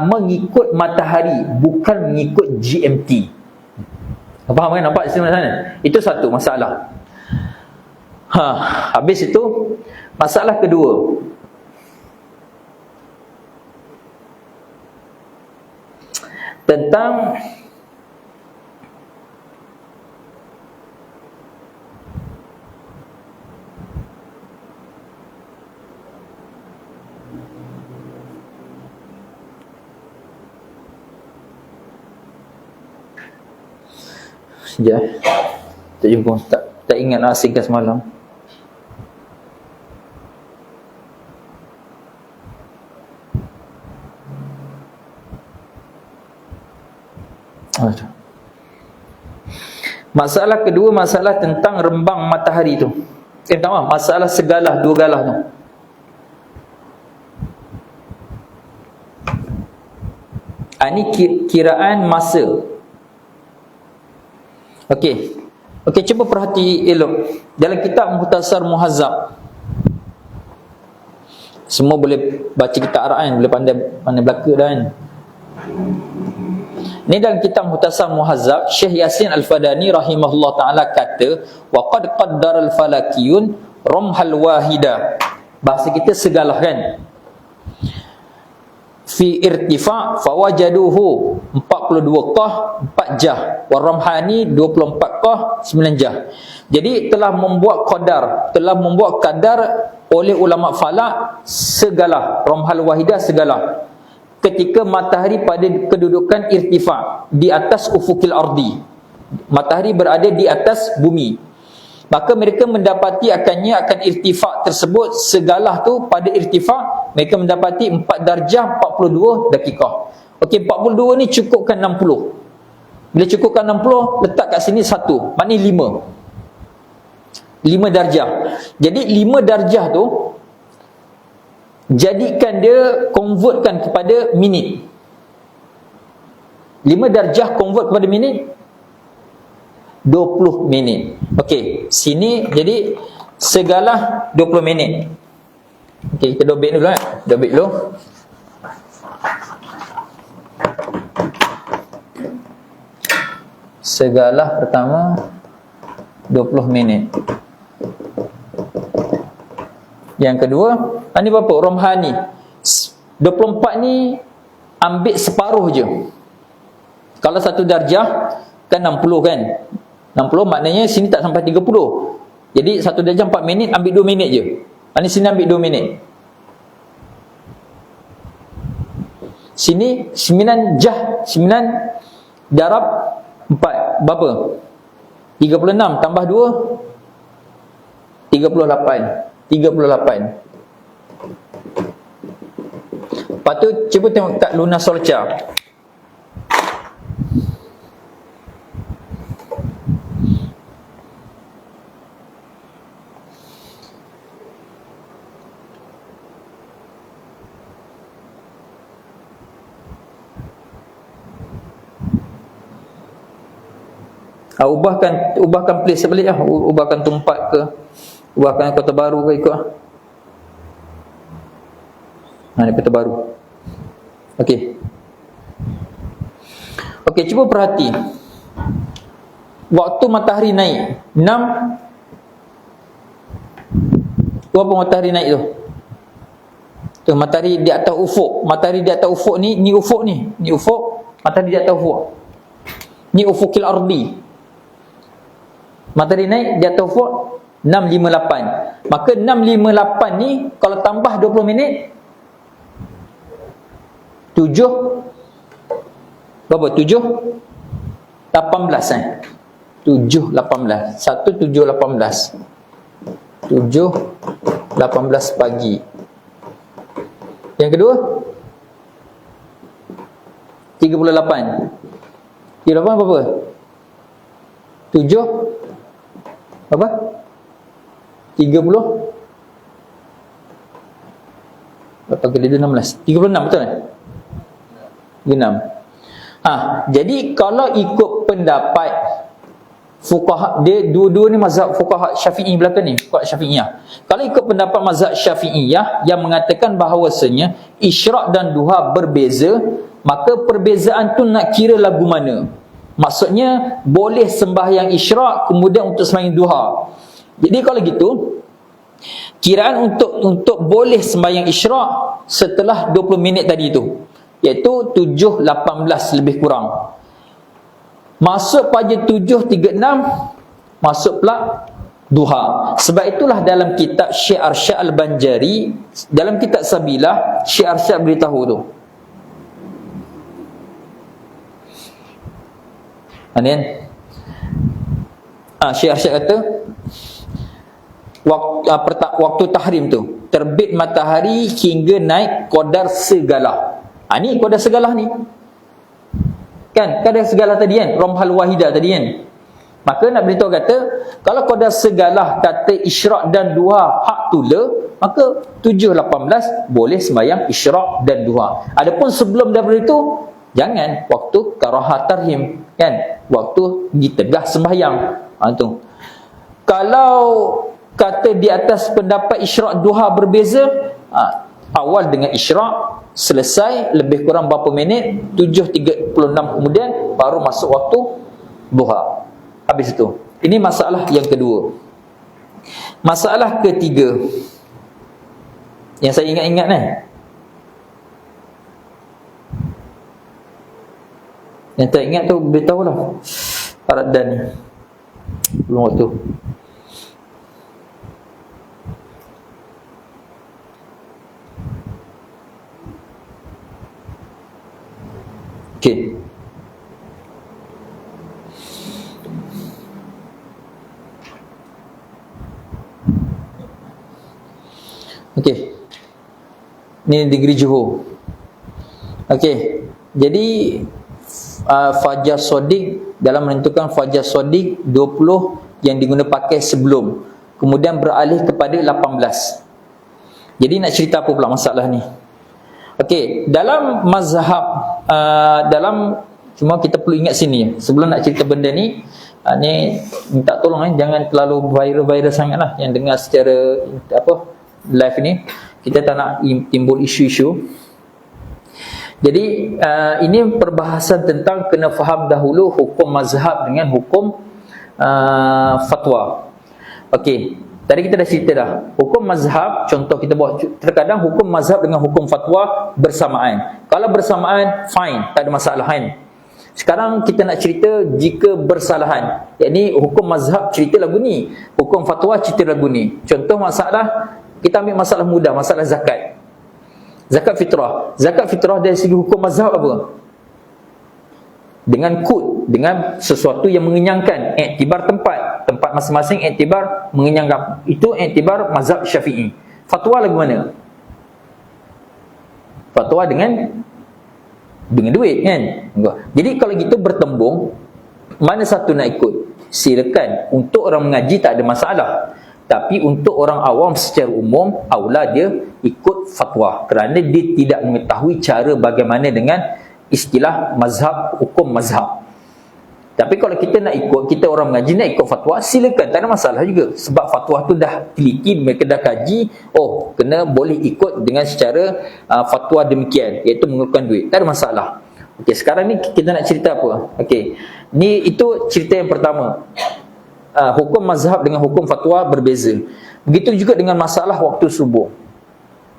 mengikut matahari, bukan mengikut GMT. Faham kan? Nampak di sana? Itu satu masalah. Habis itu masalah kedua, tentang sekejap, tak jumpa, tak ingat nak asingkan semalam. Masalah kedua, masalah tentang rembang matahari tu. Masalah segalah, dua galah tu. Ini kiraan masa. Okey, cuba perhati elok. Dalam kitab Mukhtasar Muhazzab, semua boleh baca kitab Arab kan, boleh pandai belaka dah kan. Ni dalam kitab Mukhtasar Muhazzab, Syekh Yasin Al-Fadani rahimahullah ta'ala kata, wa qad qaddara al-falakiyun ramhal wahida. Bahasa kita segalah kan. Fi irtifa' fawajaduhu 42 qah 4 jah, wa ramhani 24 qah 9 jah. Jadi telah membuat kadar oleh ulama falak segalah, ramhal wahida segalah, ketika matahari pada kedudukan irtifa' di atas ufukil ardi, matahari berada di atas bumi. Maka mereka mendapati akan irtifa' tersebut, segalah tu pada irtifa' mereka mendapati 4 darjah 42 dakikah. Okey, 42 ni cukupkan 60. Bila cukupkan 60, letak kat sini 1, maknanya 5 darjah. Jadi 5 darjah tu jadikan dia, convertkan kepada minit. 5 darjah convert kepada minit, 20 minit. Okey, sini jadi segalah 20 minit. Okey, kita dobit dulu kan. Dobit dulu. Segalah pertama 20 minit. Yang kedua, ini berapa? Romhani 24 ni ambil separuh je. Kalau 1 darjah kan 60 kan. 60 maknanya sini tak sampai 30. Jadi 1 darjah 4 minit, ambil 2 minit je. Ini sini ambil 2 minit. Sini 9 jah, 9 darab 4 berapa? 36 tambah 2 38. Lepas tu cuba tengok kat Lunar Sorcha. Ubahkan place balik lah. Ubahkan tempat ke, ubahkan Kota Baru ke, ikut lah. Ni Kota Baru. Okey, cuba perhati. Waktu matahari naik 6, tu apa matahari naik tu? Tu matahari di atas ufuk. Matahari di atas ufuk ni ufuk ni. Ni ufuk, matahari di atas ufuk. Ni ufukil ardi. Matahari naik di atas ufuk 6.58. Maka 6.58 ni kalau tambah 20 minit 7 berapa? 7.18 7.18 7.18 7.18 pagi. Yang kedua 38 berapa? 7 apa? 30 berapa kali 16? 36 betul kan? 36. Jadi kalau ikut pendapat fuqaha, dia dua-dua ni mazhab fuqaha Syafi'i belakang ni, fuqaha Syafi'iyah. Kalau ikut pendapat mazhab Syafi'iyah yang mengatakan bahawasanya isyraq dan duha berbeza, maka perbezaan tu nak kira lagu mana. Maksudnya boleh sembahyang isyraq kemudian untuk sembahyang duha. Jadi kalau gitu, kiraan untuk boleh sembahyang isyraq setelah 20 minit tadi tu, iaitu 7.18 lebih kurang. Masuk pada 7.36, masuk pula duha. Sebab itulah dalam kitab Syekh Arsyad Al-Banjari, dalam kitab Sabilah, Syekh Arsyad beritahu tu. Syekh Arsyad kata waktu tahrim tu, terbit matahari hingga naik qadar segalah. Ni qadar segalah ni. Kan qadar segalah tadi kan, romhal wahidah tadi kan. Maka nak beritahu kata, kalau qadar segalah kata isyraq dan duha hak tula, maka 7.18 boleh sembahyang isyraq dan duha. Adapun sebelum daripada itu, jangan, waktu karahat tarhim kan, waktu ditegah sembahyang. Tu. Kalau kata di atas pendapat isyraq duha berbeza, awal dengan isyraq, selesai lebih kurang berapa minit, 7.36 kemudian baru masuk waktu duha. Habis itu. Ini masalah yang kedua. Masalah ketiga yang saya ingat-ingat ni, yang tak ingat tu beritahulah Ar-Raddan ni belum waktu. Okey. Okey. Ini degree Johor. Okey. Jadi Fajar Sodik, dalam menentukan Fajar Sodik 20 yang diguna pakai sebelum, kemudian beralih kepada 18. Jadi nak cerita apa pula masalah ni? Okey, dalam mazhab cuma kita perlu ingat sini sebelum nak cerita benda ni, ni minta tolong jangan terlalu viral sangatlah yang dengar secara live ni. Kita tak nak timbul isu-isu. Jadi ini perbahasan tentang kena faham dahulu hukum mazhab dengan hukum fatwa. Okey, tadi kita dah cerita dah. Hukum mazhab, contoh kita buat, terkadang hukum mazhab dengan hukum fatwa bersamaan. Kalau bersamaan, fine, tak ada masalah kan. Sekarang kita nak cerita jika bersalahan. Yakni hukum mazhab cerita lagu ni, hukum fatwa cerita lagu ni. Contoh masalah, kita ambil masalah mudah, masalah zakat. Zakat fitrah. Zakat fitrah dari segi hukum mazhab apa? Dengan kut, dengan sesuatu yang mengenyangkan, iktibar tempat masing-masing, iktibar mengenyangkan. Itu iktibar mazhab Syafi'i. Fatwa lagu mana? Fatwa dengan duit kan. Jadi kalau kita bertembung, mana satu nak ikut? Silakan. Untuk orang mengaji tak ada masalah. Tapi untuk orang awam secara umum, aula dia ikut fatwa, kerana dia tidak mengetahui cara bagaimana dengan istilah mazhab, hukum mazhab. Tapi kalau kita nak ikut, kita orang mengaji nak ikut fatwa, silakan, tak ada masalah juga. Sebab fatwa tu dah teliti, mereka dah kaji, kena boleh ikut dengan secara fatwa demikian, iaitu mengeluarkan duit, tak ada masalah. Okey, sekarang ni kita nak cerita apa? Okey, ni itu cerita yang pertama. Hukum mazhab dengan hukum fatwa berbeza. Begitu juga dengan masalah waktu subuh.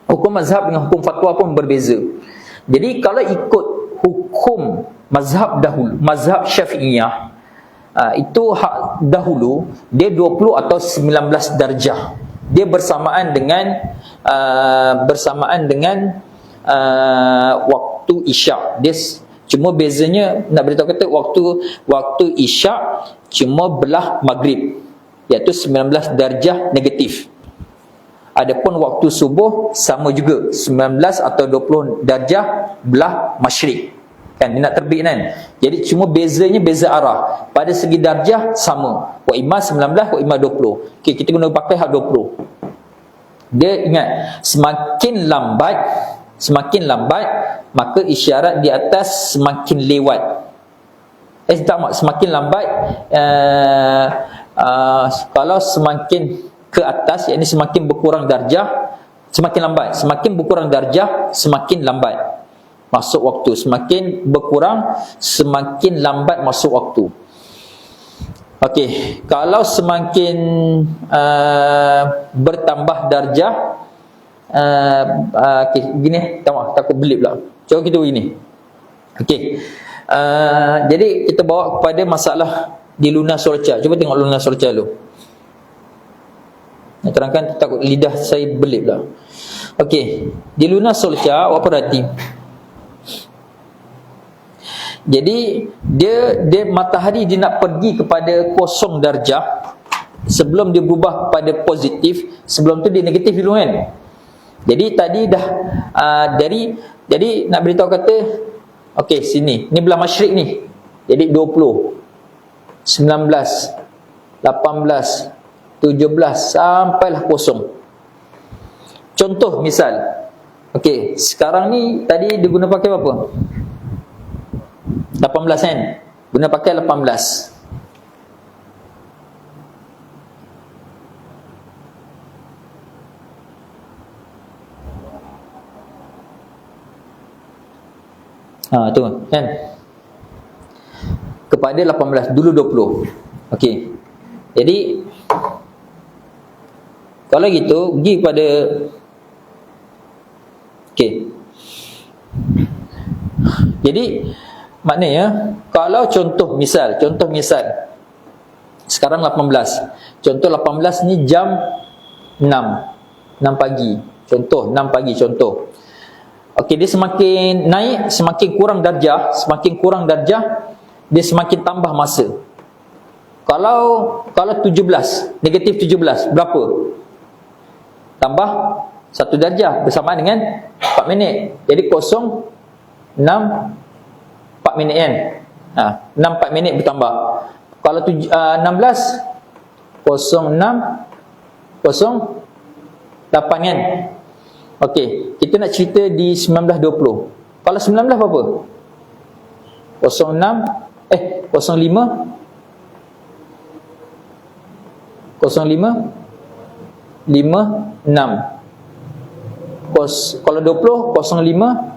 Hukum mazhab dengan hukum fatwa pun berbeza. Jadi kalau ikut hukum mazhab dahulu, mazhab Syafi'iyah, itu hak dahulu dia 20 atau 19 darjah. Dia bersamaan dengan waktu isyak. Dia cuma bezanya, nak beritahu kata waktu isyak cuma belah maghrib, iaitu 19 darjah negatif. Adapun waktu subuh sama juga, 19 atau 20 darjah belah masyrik. Kan dia nak terbit kan. Jadi cuma bezanya beza arah. Pada segi darjah sama. Wa imma 19, wa imma 20. Okey, kita guna pakai hak 20. Dia ingat, semakin lambat maka isyarat di atas semakin lewat. semakin lambat kalau semakin ke atas, yakni semakin berkurang darjah, semakin lambat. Semakin berkurang darjah, semakin lambat masuk waktu. Semakin berkurang, semakin lambat masuk waktu. Okey, kalau semakin bertambah darjah, okey, gini, takut belip pula. Cuba kita begini. Okey. Jadi kita bawa kepada masalah di lunar solca. Cuba tengok lunar solca dulu. Nak terangkan, takut lidah saya belip pula. Okey, di lunar solca awak perhati. Jadi dia matahari dia nak pergi kepada kosong darjah sebelum dia berubah kepada positif. Sebelum tu dia negatif dulu kan. Jadi tadi dah jadi nak beritahu kata, okey, sini ni belah masyrik ni. Jadi 20, 19, 18, 17 sampailah kosong. Contoh misal, okey, sekarang ni tadi dia guna pakai apa? 18 kan? Guna pakai 18. Tu kan? Kepada 18, dulu 20. Okey. Jadi kalau gitu pergi pada, okey. Jadi maknanya kalau contoh misal sekarang 18. Contoh 18 ni jam 6 pagi. Contoh 6 pagi contoh. Okey, dia semakin naik, semakin kurang darjah, dia semakin tambah masa. Kalau 17, negatif 17, berapa? Tambah 1 darjah bersamaan dengan 4 minit. Jadi 0, 6, 4 minit kan? 6, 4 minit bertambah. Kalau 16, 06, 08 kan? Okey, kita nak cerita di 1920. Kalau 19 berapa? 05, 56. Kalau 20, 05,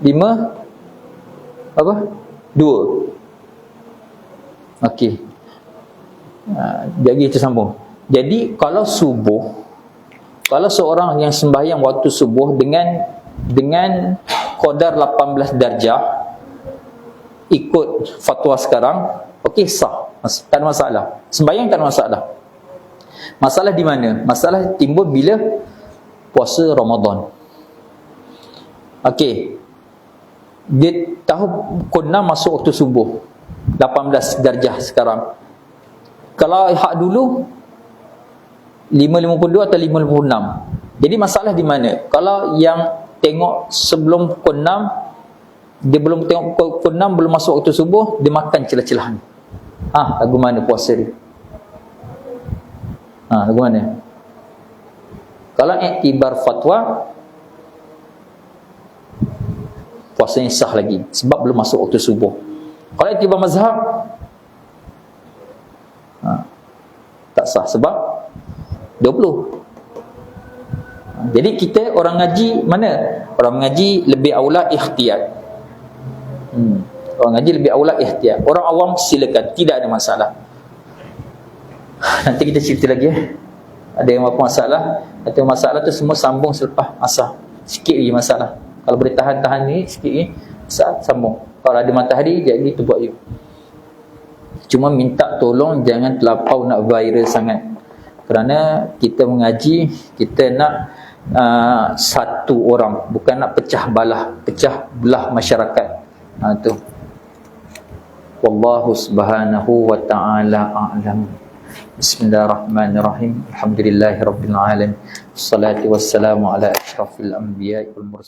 5 apa? 2. Okey. Jadi kita sambung. Jadi kalau subuh, kalau seorang yang sembahyang waktu subuh dengan qadar 18 darjah ikut fatwa sekarang, okey, sah. Tak ada masalah. Sembahyang tak ada masalah. Masalah di mana? Masalah timbul bila puasa Ramadan. Okey. Dia tahu pukul 6 masuk waktu subuh. 18 darjah sekarang. Kalau hak dulu 5.52 atau 5.56. Jadi masalah di mana? Kalau yang tengok sebelum pukul 6, dia belum tengok pukul 6, belum masuk waktu subuh, dia makan celah-celahan. Lagu mana puasa dia? Lagu mana? Kalau iktibar fatwa, puasanya sah lagi sebab belum masuk waktu subuh. Kalau iktibar mazhab, tak sah sebab 20. Jadi kita orang ngaji mana? Orang mengaji lebih aula ikhtiyat. Orang ngaji lebih aula ikhtiyat. Orang awam silakan, tidak ada masalah. Nanti kita cerita lagi Ada yang apa masalah? Atau masalah tu semua sambung selepas asar. Sikit lagi masalah. Kalau boleh tahan ni sikit lagi, sambung. Kalau ada matahari, jadi tu buat you. Cuma minta tolong jangan terlampau nak viral sangat. Kerana kita mengaji, kita nak satu orang, bukan nak pecah belah masyarakat. Tu. Wallahu subhanahu wa ta'ala a'lam. Bismillahirrahmanirrahim. Alhamdulillahirabbil alamin. Wassalatu wassalamu ala asyrafil anbiya'i wal mursalin.